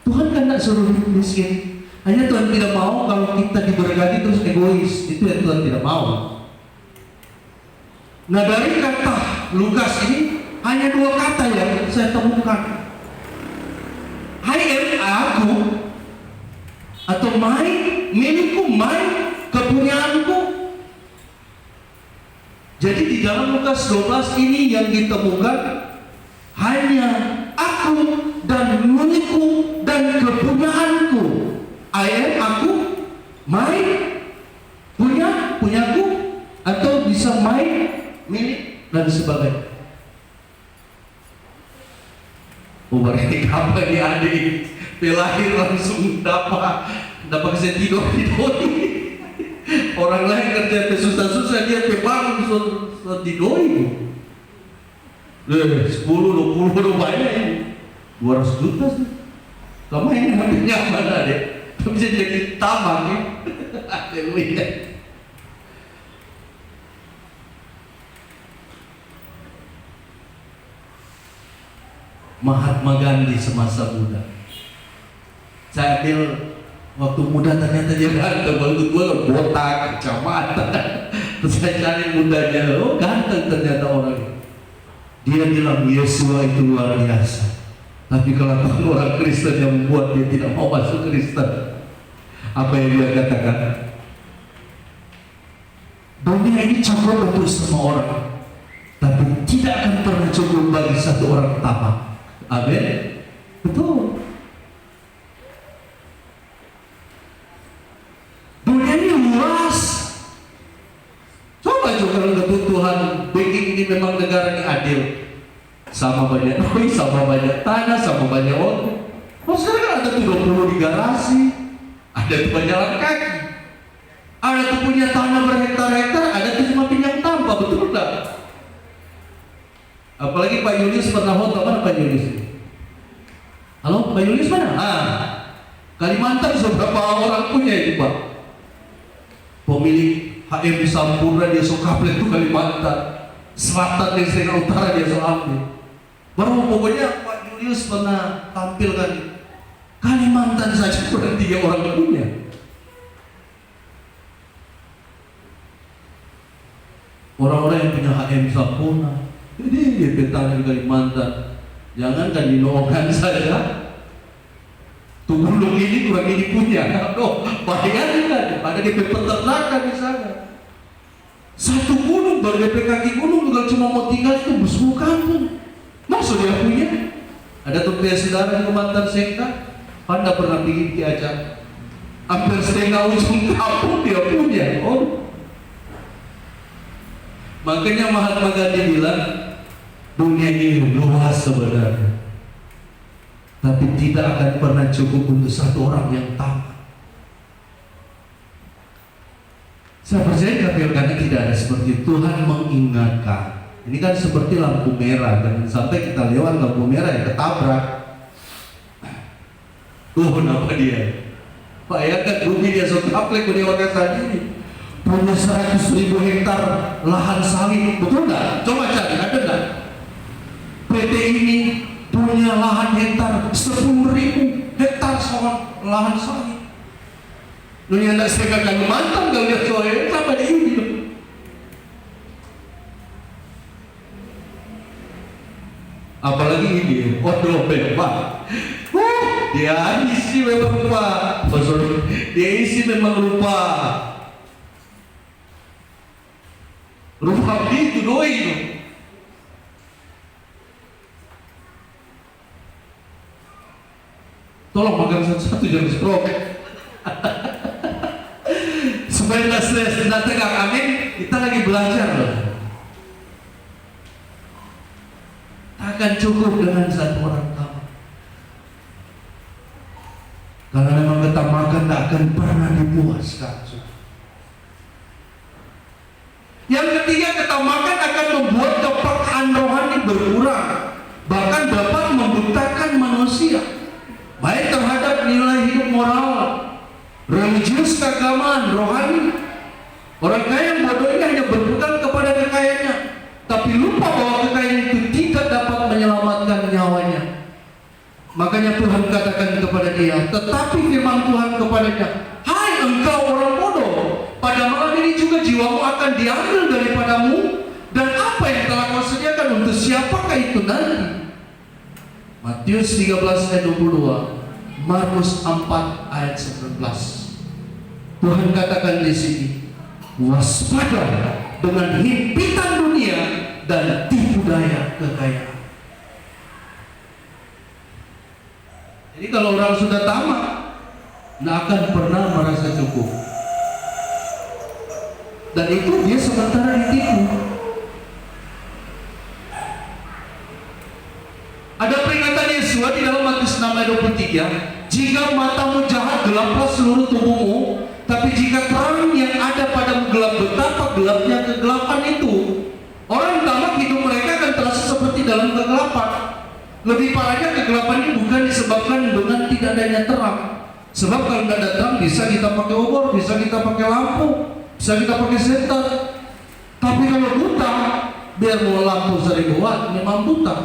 Tuhan kan tidak suruh miskin. Hanya Tuhan tidak mau kalau kita diberkati terus egois. Itu yang Tuhan tidak mau. Nah, dari kata Lukas ini hanya 2 kata yang saya temukan. I am, aku, atau my, milikku, my, kepunyaanku. Jadi di dalam Lukas 12 ini yang ditemukan hanya aku dan milikku dan kepunyaanku. I am, aku, my, punyaku, atau bisa my, milik, dan sebagainya. Berarti apa nih adik? Pelahir langsung dapat bisa tidur di doi. Orang lain kerja susah-susah dia bangun di doi. 10, 20 banyak ini. 200 juta sih. Kamu ini makin nyaman deh. Bisa jadi taman ya. Haleluya. Mahatma Gandhi semasa muda. Saya ambil waktu muda ternyata dia ganteng. Waktu tua botak, kacamata. Terus saya cari mudanya, oh ganteng ternyata orangnya. Dia bilang Yesua itu luar biasa. Tapi kalau orang Kristen yang membuat dia tidak mau masuk Kristen, apa yang dia katakan? Dunia ini cukup untuk semua orang, tapi tidak akan pernah cukup bagi satu orang tamak. Amin. Betul. Dunia ini luas. Coba juga kalau kebutuhan begini ini memang negara ini adil. Sama banyak doi, sama banyak tanah, sama banyak orang. Oh sekarang kan ada 20 di garasi, ada tuh berjalan kaki, ada tuh punya tanah berhektar-hektar, ada tuh cuma pinjam tanpa, betul tak? Apalagi Pak Yulius pernah foto, mana Pak Yulius? Halo, Pak Yulius mana? Kalimantan seberapa orang punya itu Pak? Pemilik HM Sampurna dia Sokaplet itu Kalimantan, Selatan dan Selatan Utara dia Soambil. Baru pokoknya Pak Julius pernah tampilkan Kalimantan saja kurang 3 orang punya. Orang-orang yang punya HM Sampurna, ini dia petang di Kalimantan. Jangankan di Nuokan saja, Gunung ini kurang ini punya. Oh, bayangkan ada di peternakan di sana. Satu gunung baru DP kaki gunung kalau cuma mau tinggal itu bersemu kampung. Maksud dia punya? Ada tuh punya saudara di Kalimantan Sekta, Anda pernah bikin diajak. Hampir setengah ujung kampung dia punya. Oh, makanya Mahatma Gandhi bilang dunia ini luas sebenarnya, tapi tidak akan pernah cukup untuk satu orang yang tamak. Saya percaya karena tidak ada seperti Tuhan mengingatkan. Ini kan seperti lampu merah, jangan sampai kita lewat lampu merah ya ketabrak. Kenapa dia? Bayangkan bumi dia sotaplek di orang sendiri. Punya 100.000 hektar lahan sawit, betul nggak? Coba cari, ada nggak? PT ini punya lahan hektar 10.000 hektar lahan sawit. Dunia tidak sekat Kalimantan kalau lihat soalnya sama di ini. Apalagi ini, waduh memang. Dia isi memang lupa. Dia isi memang lupa. Rupa itu doi itu. Tolong makan satu-satu jangan stroke. Supaya tidak stres, tidak tegang. Amin. Kita lagi belajar loh. Akan cukup dengan satu orang tamak. Karena memang ketamakan tidak akan pernah dipuaskan. Yang ketiga, ketamakan akan membuat kepekaan rohani berkurang. bahkan dapat membutakan manusia, baik terhadap nilai hidup moral, religius, keagamaan, rohani. Orang kaya yang bodoh ini hanya berpegang kepada kekayaannya, tapi lupa bahwa kekayaan itu tidak dapat menyelamatkan nyawanya. Makanya Tuhan katakan kepada dia, tetapi firman Tuhan kepadanya, hai engkau orang bodoh, pada malam ini juga jiwamu akan diambil daripadamu, dan apa yang telah kau sediakan untuk siapakah itu nanti? Matius 13 ayat 22, Markus 4 ayat 19. Tuhan katakan di sini, waspada dengan himpitan dunia dan tipu daya kekayaan. Jadi kalau orang sudah tamak, tidak akan pernah merasa cukup, dan itu dia sementara ditipu. Ada peringatan Yesus di dalam Matius 6 ayat 23, jika matamu jahat, gelaplah seluruh tubuhmu, tapi jika terang yang ada padamu gelap, betapa gelapnya kegelapan itu. Orang tamak hidup mereka akan terasa seperti dalam kegelapan. Lebih parahnya kegelapan ini bukan disebabkan dengan tidak adanya terang. Sebab kalau tidak ada terang bisa kita pakai obor, bisa kita pakai lampu, bisa kita pakai setan. Tapi kalau buta, biar mau lampu 1000 watt, memang buta.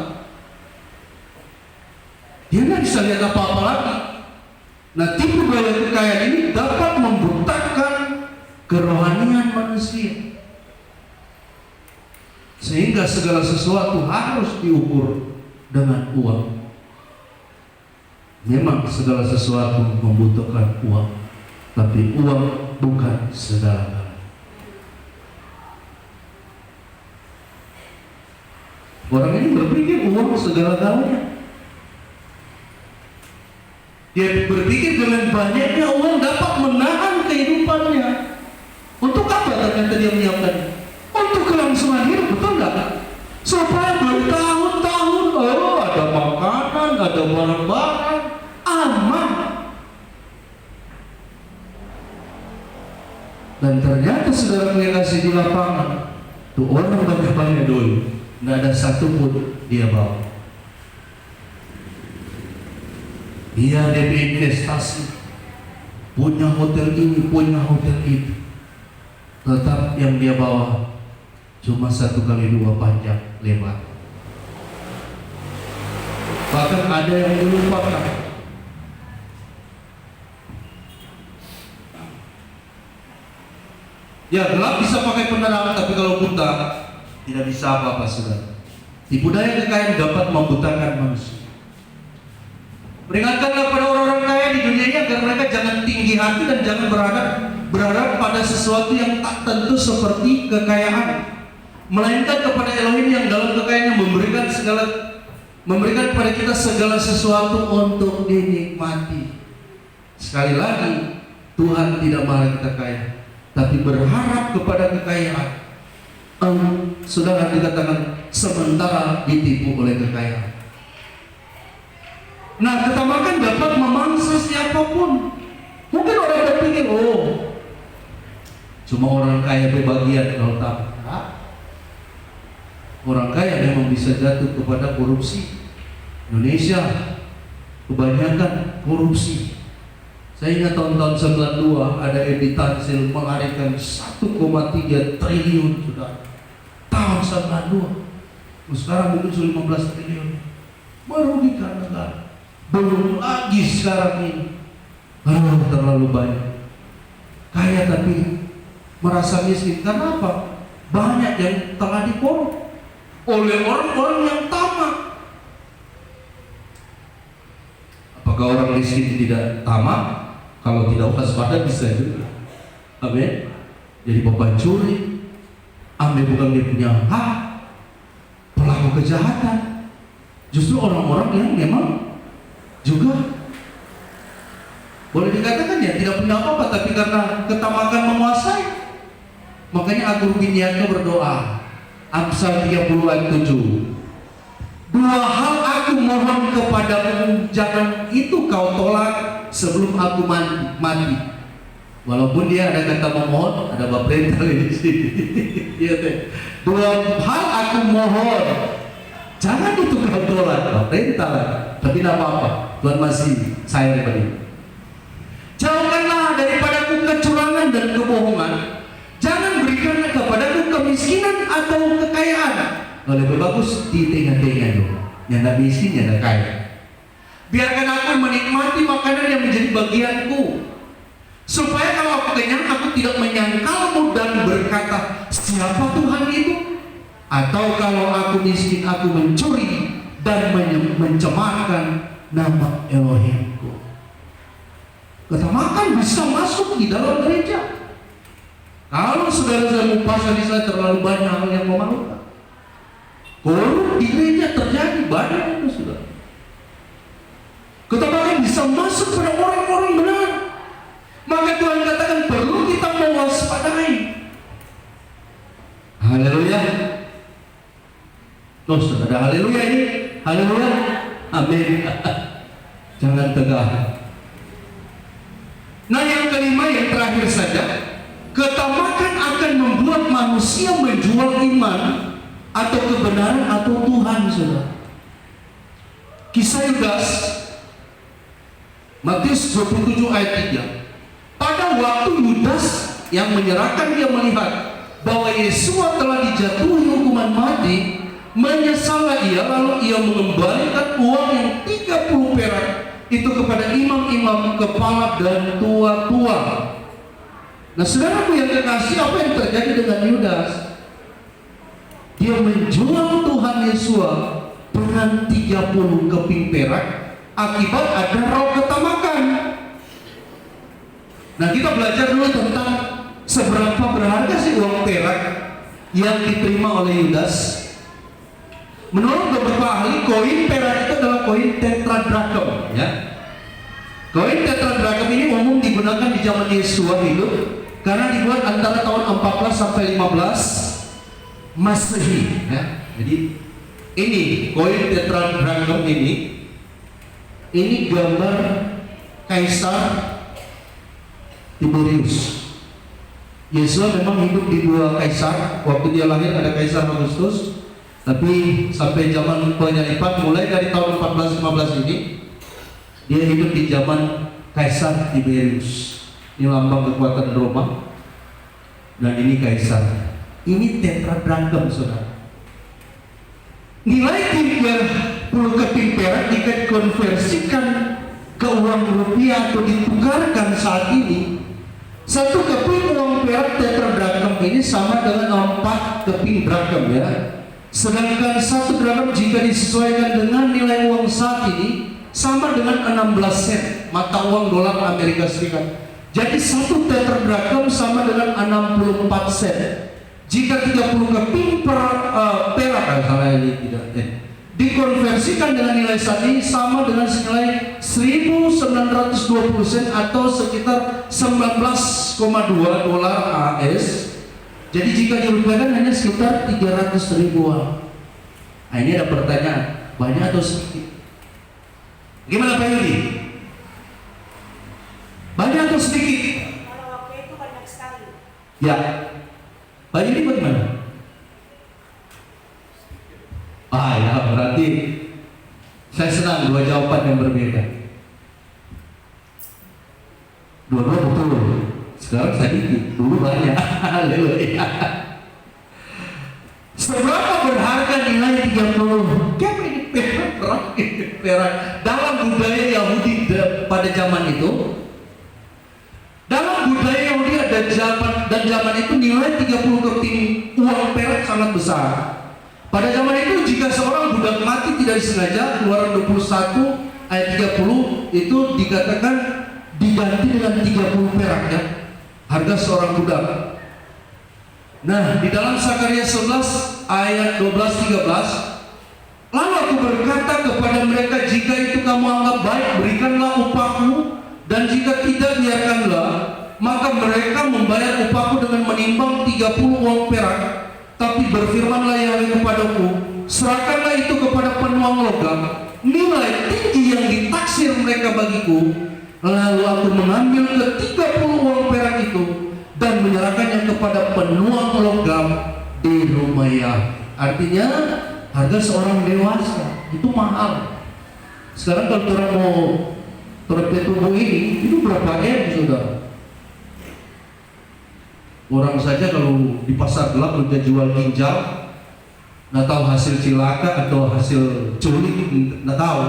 Dia tidak bisa lihat apa-apa lagi. Nah, tipu daya kekayaan ini dapat membutakan kerohanian manusia, sehingga segala sesuatu harus diukur dengan uang. Memang segala sesuatu membutuhkan uang, tapi uang bukan segala-galanya. Orang ini berpikir uang segala-galanya. Dia berpikir dengan banyaknya uang dapat menahan kehidupannya. Untuk apa ternyata dia menyiapkan? Untuk kelangsungan hidup, betul nggak? Supaya bertahun-tahun, ada makanan, ada barang-barang, aman. Dan ternyata saudara punya kasih di lapangan, tuh orang banyak-banyak dulu, nggak ada satu pun dia bawa. Dia DP investasi, punya hotel ini, punya hotel itu, tetap yang dia bawa cuma 1x2 panjang lebar. Bahkan ada yang dilupakan. Ya, gelap bisa pakai penerangan, tapi kalau buta tidak bisa apa-apa, saudara. Tipu daya kekayaan dapat membutakan manusia. Peringatkanlah pada orang-orang kaya di dunia ini agar mereka jangan tinggi hati dan jangan berharap pada sesuatu yang tak tentu seperti kekayaan, melainkan kepada Elohim yang dalam kekayaannya memberikan kepada kita segala sesuatu untuk dinikmati. Sekali lagi, Tuhan tidak marah kita kaya, tapi berharap kepada kekayaan. Sudah dikatakan sementara ditipu oleh kekayaan. Nah, ketamakan dapat memangsa siapapun. Mungkin orang berpikir, cuma orang kaya berbagian kalau tamak. Orang kaya memang bisa jatuh kepada korupsi. Indonesia kebanyakan korupsi. Saya ingat tahun-tahun 92 ada Edi Tansil melarikan 1,3 triliun sudah. Tahun 92. Sekarang mungkin sudah 15 triliun. Merugikan negara. Belum lagi sekarang ini, terlalu banyak kaya tapi merasa miskin. Karena apa? Banyak yang telah dikorup oleh orang-orang yang tamak. Apakah orang miskin tidak tamak? Kalau tidak waspada bisa juga. Amin. Jadi beban curi, ambil bukan dia punya hak, pelaku kejahatan. Justru orang-orang yang memang juga boleh dikatakan ya tidak punya apa-apa, tapi karena ketamakan menguasai. Makanya Agung Biniaka berdoa, Amsal 30 ayat 7, 2 hal aku mohon kepadamu, jangan itu kau tolak sebelum aku mati. Walaupun dia ada kata memohon, ada bab rental di sini. 2 hal aku mohon Jangan ditukar dolar, Pak. Perintah lah. Tapi tidak apa-apa. Tuhan masih sayang pada. Jauhkanlah daripadaku kecurangan dan kebohongan. Jangan berikan kepadaku kemiskinan atau kekayaan. Lebih bagus di tengah-tengah dulu. Yang tidak miskin, yang tidak kaya. Biarkan aku menikmati makanan yang menjadi bagianku. Supaya kalau aku kenyang, aku tidak menyangkalmu dan berkata, siapa Tuhan itu? Atau kalau aku miskin, aku mencuri dan mencemarkan nama Elohimku. Ketamakan bisa masuk di dalam gereja. Kalau saudara-saudara pasal di sana terlalu banyak hal yang memalukan. Korup di gereja terjadi banyak itu, saudara. Ketamakan bisa masuk pada orang-orang benar. Maka Tuhan katakan perlu kita mewaspadai. Haleluya. Loh, saudara, haleluya ini. Haleluya. Amin. Jangan tegah. Nah, yang kelima, yang terakhir saja, ketamakan akan membuat manusia menjual iman atau kebenaran atau Tuhan, saudara. Kisah Yudas, Matius 27 ayat 3. Pada waktu Yudas yang menyerahkan, dia melihat bahwa Yesus telah dijatuhi hukuman mati, menyesallah ia, lalu ia mengembalikan uang yang 30 perak itu kepada imam-imam, kepala dan tua-tua. Nah, saudaraku yang kekasih, apa yang terjadi dengan Yudas? Dia menjual Tuhan Yesus dengan 30 keping perak akibat ada roh ketamakan. Nah, kita belajar dulu tentang seberapa berharga sih uang perak yang diterima oleh Yudas. Menurut beberapa ahli, koin perak itu adalah koin tetradrachm, ya. Koin tetradrachm ini umum digunakan di zaman Yesus hidup karena dibuat antara tahun 14 sampai 15 Masehi, ya. Jadi ini koin tetradrachm ini gambar Kaisar Tiberius. Yesus memang hidup di dua kaisar. Waktu dia lahir ada Kaisar Augustus, tapi sampai zaman penyalipan, mulai dari tahun 14-15 ini, dia hidup di zaman Kaisar Tiberius. Ini lambang kekuatan Roma. Dan ini Kaisar. Ini tetradrachm, saudara. Nilai 30 keping perak jika dikonversikan ke uang rupiah atau ditukarkan saat ini, 1 keping uang perak tetradrachm ini sama dengan 4 keping drachm, ya. Sedangkan 1 drachm jika disesuaikan dengan nilai uang saat ini sama dengan 16 sen mata uang dolar Amerika Serikat. Jadi 1 tetradrachm sama dengan 64 sen. Jika 30 keping perak, salah ini tidak, dikonversikan dengan nilai saat ini sama dengan senilai 1.920 sen atau sekitar 19,2 dolar AS. Jadi jika dirupiahkan hanya sekitar 300 ribuan. Nah, ini ada pertanyaan, banyak atau sedikit? Gimana Pak Yudi? Banyak atau sedikit? Kalau waktu itu banyak sekali. Ya. Pak Yudi bagaimana? Ya, berarti saya senang dua jawaban yang berbeda. Dua-dua betul. Sekarang sedikit, dulu banyak. Haleluya. Seberapa berharga nilai 30 keping perak dalam budaya Yahudi pada zaman itu? Dalam budaya Yahudi ada zaman itu nilai 30 keping uang perak sangat besar. Pada zaman itu jika seorang budak mati tidak disengaja, Keluaran 21 ayat 30 itu dikatakan diganti dengan 30 perak, ya, harga seorang budak. Nah, di dalam Sakaria 11 ayat 12-13, lalu aku berkata kepada mereka, jika itu kamu anggap baik, berikanlah upahmu, dan jika tidak, biarkanlah. Maka mereka membayar upahku dengan menimbang 30 uang perak. Tapi berfirmanlah Yahweh kepadaku, serahkanlah itu kepada penuang logam, nilai tinggi yang ditaksir mereka bagiku. Lalu aku mengambil ke 30 uang perak itu dan menyerahkannya kepada penuang logam di rumah Yahweh. Artinya Harga seorang dewasa itu mahal. Sekarang kalau orang mau terapi tubuh ini, itu berapa M, saudara? Orang saja kalau di pasar gelap udah jual ginjal, nggak tahu hasil cilaka atau hasil culik, nggak tahu.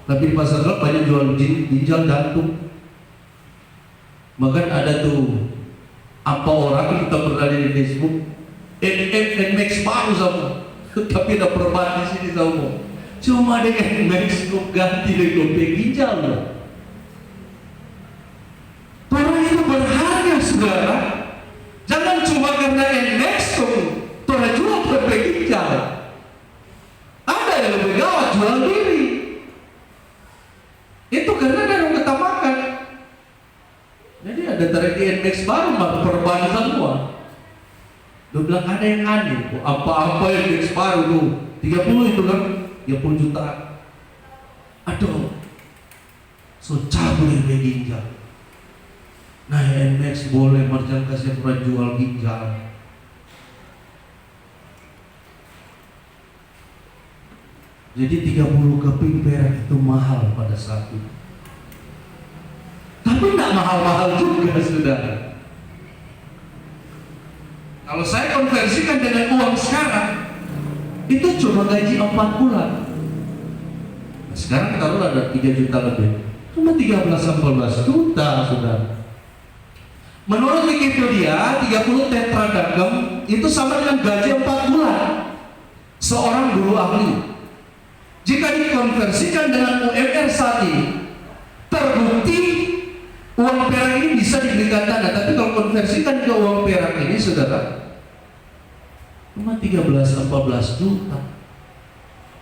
Tapi di pasar gelap banyak jual ginjal, jantung. Bahkan ada tuh apa orang kita berada di Facebook, NMAX baru sama, tapi ada perubahan di sini sama. Cuma ada NMAX kok ganti dengan ginjal loh. Orang itu berharga, saudara. Jangan cuma karena NMAX tuh jual dompet ginjal. Ada yang lebih gawat, jual diri. Itu karena dia orang ketamakan. Jadi ada tarik NMAX baru, perubahan semua. Dia bilang ada yang aneh, apa-apa yang NMAX baru tuh 30 itu kan, 30 juta. Aduh, so cabul yang ginjal. Nah, NMAX boleh marjan kasih pernah jual ginjal. Jadi 30 keping perak itu mahal pada saat itu. Tapi tidak mahal-mahal juga, saudara. Kalau saya konversikan dengan uang sekarang, itu cuma gaji 4 bulan. Sekarang taruh ada 3 juta lebih, cuma 13-14 juta, saudara. Menurut Wikipedia, 30 tetradagam itu sama dengan gaji 4 bulan seorang guru ahli. Jika dikonversikan dengan UMR saat ini, terbukti uang perak ini bisa diberikan tanda. Tapi kalau konversikan ke uang perak ini, saudara, cuma 13-14 juta.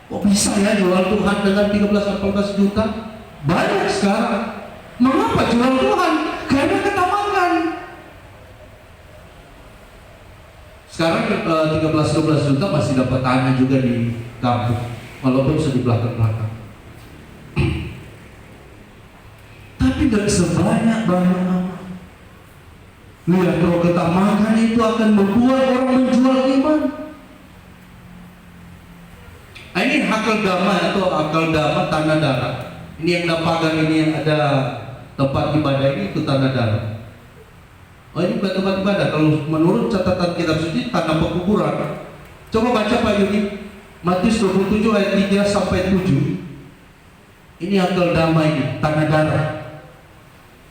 Kok bisa ya jual Tuhan dengan 13-14 juta? Banyak sekarang. Mengapa jual Tuhan? Karena ketamakan. Sekarang 13-12 juta masih dapat tanah juga di kampung, walaupun sudah di belakang-belakang. Tapi tidak sebanyak-banyak amat. Lihat, kalau ketamakan itu akan membuat orang menjual iman. Ini akaldama atau akaldama tanah darah. Ini yang pagar ini yang ada tempat ibadah ini, itu tanah darah. Oh, ini bukan tempat ibadah. Kalau menurut catatan kitab suci, tanah pekuburan. Coba baca Pak Yudi, Matius 27 ayat 3 sampai 7. Ini akaldama ini, tanah darah.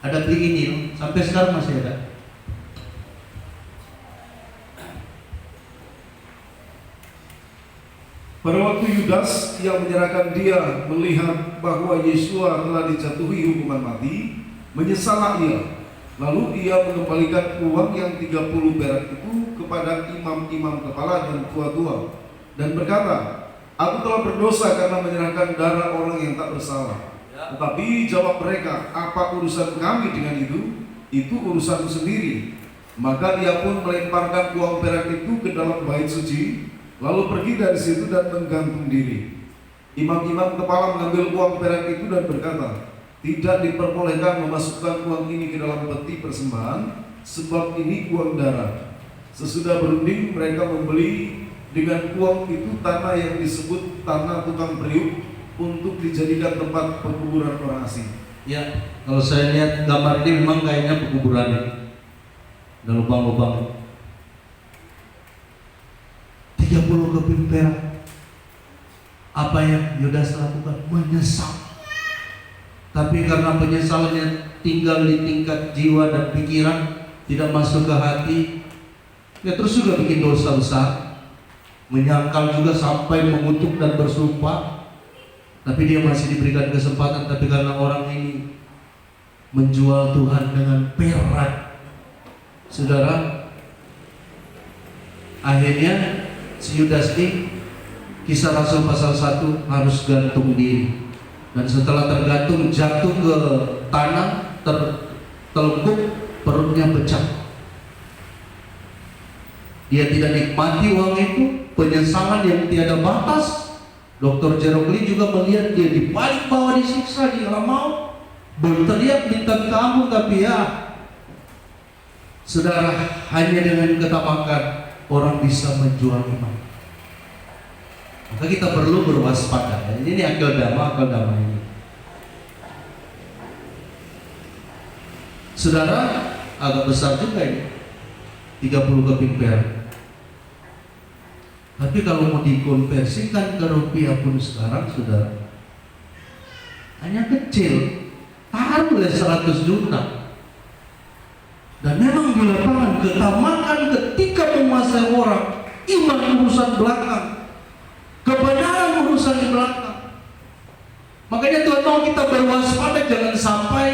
Ada beli ini, sampai sekarang masih ada. Pada waktu Yudas yang menyerahkan dia melihat bahwa Yesua telah dijatuhi hukuman mati, menyesallah ia. Lalu ia mengembalikan uang yang 30 perak itu kepada imam-imam kepala dan tua-tua dan berkata, "Aku telah berdosa karena menyerahkan darah orang yang tak bersalah." Tetapi jawab mereka, "Apa urusan kami dengan itu? Itu urusanmu sendiri." Maka dia pun melemparkan uang perak itu ke dalam bait suci, lalu pergi dari situ dan menggantung diri. Imam-imam kepala mengambil uang perak itu dan berkata, "Tidak diperbolehkan memasukkan uang ini ke dalam peti persembahan, sebab ini uang darah." Sesudah berunding, mereka membeli dengan uang itu tanah yang disebut tanah tukang periuk untuk dijadikan tempat pekuburan orang asing. Ya, kalau saya lihat gambar ini memang kayaknya pekuburan ini. Ada lubang-lubang. 30 keping perak. Apa yang Yudas lakukan? Menyesal. Tapi karena penyesalannya tinggal di tingkat jiwa dan pikiran, tidak masuk ke hati, ya terus juga bikin dosa besar. Menyangkal juga sampai mengutuk dan bersumpah. Tapi dia masih diberikan kesempatan. Tapi karena orang ini menjual Tuhan dengan perak, saudara, akhirnya si Yudas ini, Kisah Rasul pasal 1, harus gantung diri. Dan setelah tergantung, jatuh ke tanah, tertelungkup, perutnya pecah. Dia tidak nikmati uang itu, penyesalan yang tiada batas. Dr. Jerokli juga melihat dia di paling bawah disiksa, dia nggak mau berteriak minta kamu, tapi ya, saudara, hanya dengan ketamakan orang bisa menjual iman. Maka kita perlu berwaspada. Ini akal dama ini. Saudara, agak besar juga ini, 30 keping perak. Tapi kalau mau dikonversikan ke rupiah pun sekarang, saudara, hanya kecil, taruhlah 100 juta. Dan memang di lapangan ketamakan ketika menguasai orang, iman urusan belakang, kebenaran urusan di belakang. Makanya Tuhan mau kita berwaspada, jangan sampai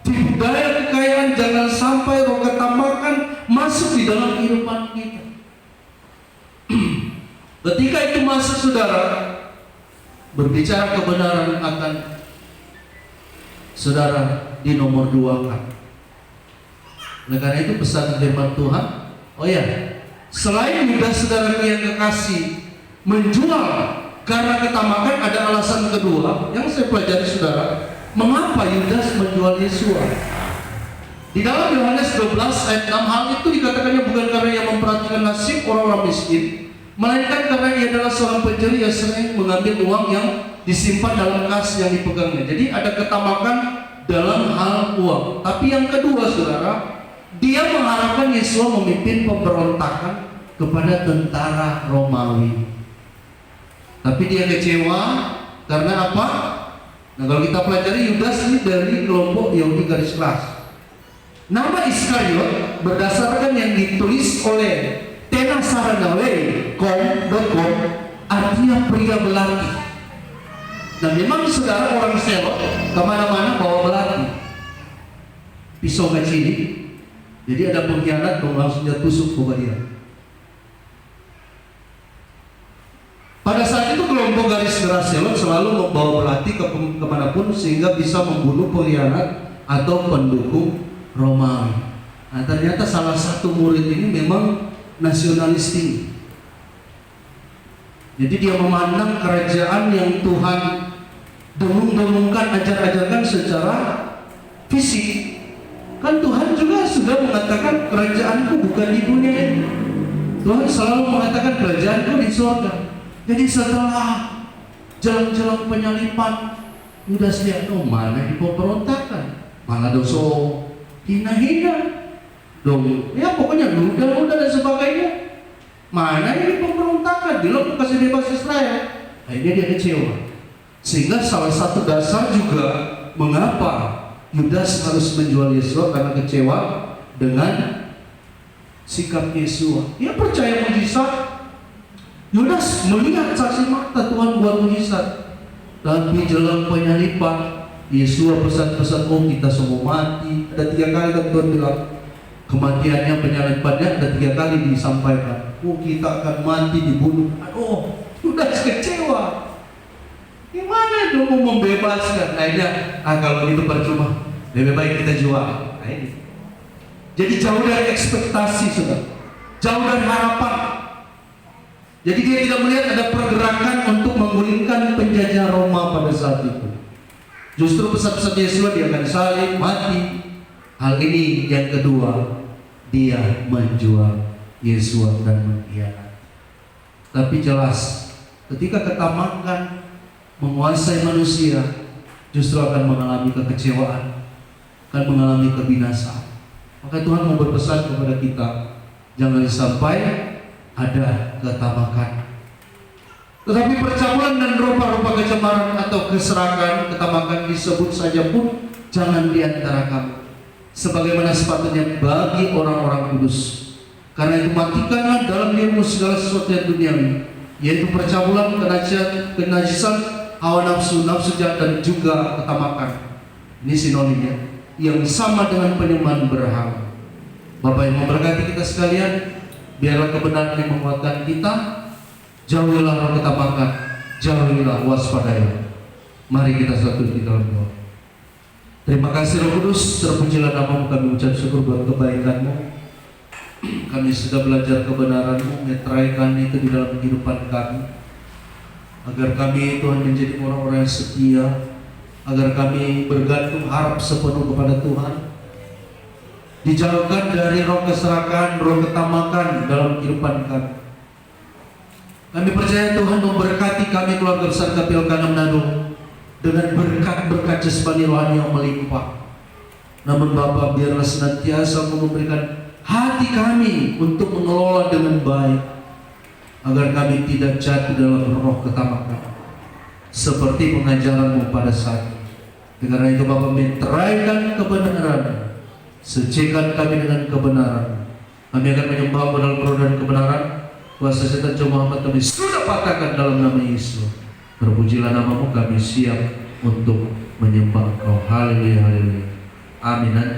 tipu daya kekayaan, jangan sampai roh ketamakan masuk di dalam kehidupan kita. Ketika itu masuk, saudara, berbicara kebenaran akan saudara di nomor 2 kan. Oleh karena itu pesan firman Tuhan, oh ya, selain Yudas saudara yang kekasih menjual karena ketamakan, ada alasan kedua yang saya pelajari, saudara. Mengapa Yudas menjual Yesus? Di dalam Yohanes 12 ayat 6, hal itu dikatakannya bukan karena ia memperhatikan nasib orang-orang miskin, melainkan karena ia adalah seorang pencuri yang sering mengambil uang yang disimpan dalam kas yang dipegangnya. Jadi ada ketamakan dalam hal uang. Tapi yang kedua, saudara, dia mengharapkan Yesus memimpin pemberontakan kepada tentara Romawi. Tapi dia kecewa karena apa? Nah, kalau kita pelajari, Yudas ini dari kelompok Yahudi garis keras. Nama Iskariot berdasarkan yang ditulis oleh tenasaranaway.com artinya pria belati. Dan memang saudara, orang Selok kemana-mana bawa belati, pisau kecil. Jadi ada pengkhianat dong, langsung dia tusuk ke dia. Pada saat itu kelompok garis keras Selok selalu membawa belati kemanapun sehingga bisa membunuh pengkhianat atau pendukung Romawi. Nah, ternyata salah satu murid ini memang nasionalis tinggi. Jadi dia memandang kerajaan yang Tuhan dengung-dengungkan, ajar-ajarkan secara fisik. Kan Tuhan juga sudah mengatakan kerajaanku bukan di dunia ini. Tuhan selalu mengatakan kerajaanku di surga. Jadi setelah jalan-jalan penyalipan, Yudas lihat, oh mana di pemberontakan, malah dosa hina-hina dong, ya pokoknya luda-luda dan sebagainya. Mana ini pemberontakan, bilang kasih bebas Israel. Akhirnya dia kecewa. Sehingga salah satu dasar juga mengapa Yudas harus menjual Yesus, karena kecewa dengan sikap Yesus. Dia percaya mujizat. Yudas melihat saksi mata Tuhan buat mujizat. Tapi jelang penyalipan, Yesus pesan-pesan, oh kita semua mati. Ada 3 kali kan Tuhan bilang kematiannya, penyalipannya ada 3 kali disampaikan. Oh kita akan mati, dibunuh. Aduh, Yudas kecewa. Gimana dong mau membebaskan? Akhirnya, kalau itu percuma, lebih baik kita jual. Nah, ini. Jadi jauh dari ekspektasi, sudah jauh dari harapan. Jadi dia tidak melihat ada pergerakan untuk menggulingkan penjajah Roma pada saat itu. Justru pesan-pesan Yesus, dia akan salib, mati. Hal ini yang kedua, dia menjual Yesus dan mengkhianati. Tapi jelas, ketika ketamakan menguasai manusia, justru akan mengalami kekecewaan, akan mengalami kebinasaan. Maka Tuhan mau berpesan kepada kita, jangan sampai ada ketamakan. Tetapi percabulan dan rupa-rupa kecemaran atau keserakan, ketamakan disebut saja pun jangan di antara kamu, sebagaimana sepatutnya bagi orang-orang kudus. Karena itu matikanlah dalam dirimu segala sesuatu yang duniawi, yaitu percabulan, kenajisan, hawa nafsu, nafsu jahat, dan juga ketamakan. Ini sinonimnya, yang sama dengan penyembahan berhala. Bapak yang memberkati kita sekalian, biarlah kebenaran yang menguatkan kita. Jauhilah roh ketamakan, jauhilah waspadanya. Mari kita satu di dalam doa. Terima kasih Roh Kudus, terpujilah namamu, kami ucap syukur buat kebaikanmu. Kami sudah belajar kebenaranmu, meteraikan itu di dalam kehidupan kami, agar kami Tuhan menjadi orang-orang yang setia, agar kami bergantung harap sepenuh kepada Tuhan, dijauhkan dari roh keserakan, roh ketamakan dalam kehidupan kami. Kami percaya Tuhan memberkati kami keluarga besar KPLK Manado dengan berkat-berkat jasmani rohani yang melimpah. Namun Bapa, biarlah senantiasa memberikan hati kami untuk mengelola dengan baik, agar kami tidak jatuh dalam roh ketamakan seperti pengajaran-Mu pada saat ini. Karena itu Bapa, meteraikan kebenaran, sucikan kami dengan kebenaran. Kami akan menyembah-Mu dalam roh dan kebenaran. Kuasa setan jauh Muhammad kami sudah patahkan dalam nama Yesus. Terpujilah nama-Mu, kami siap untuk menyembah Engkau. Haleluya, haleluya. Amin. Nanti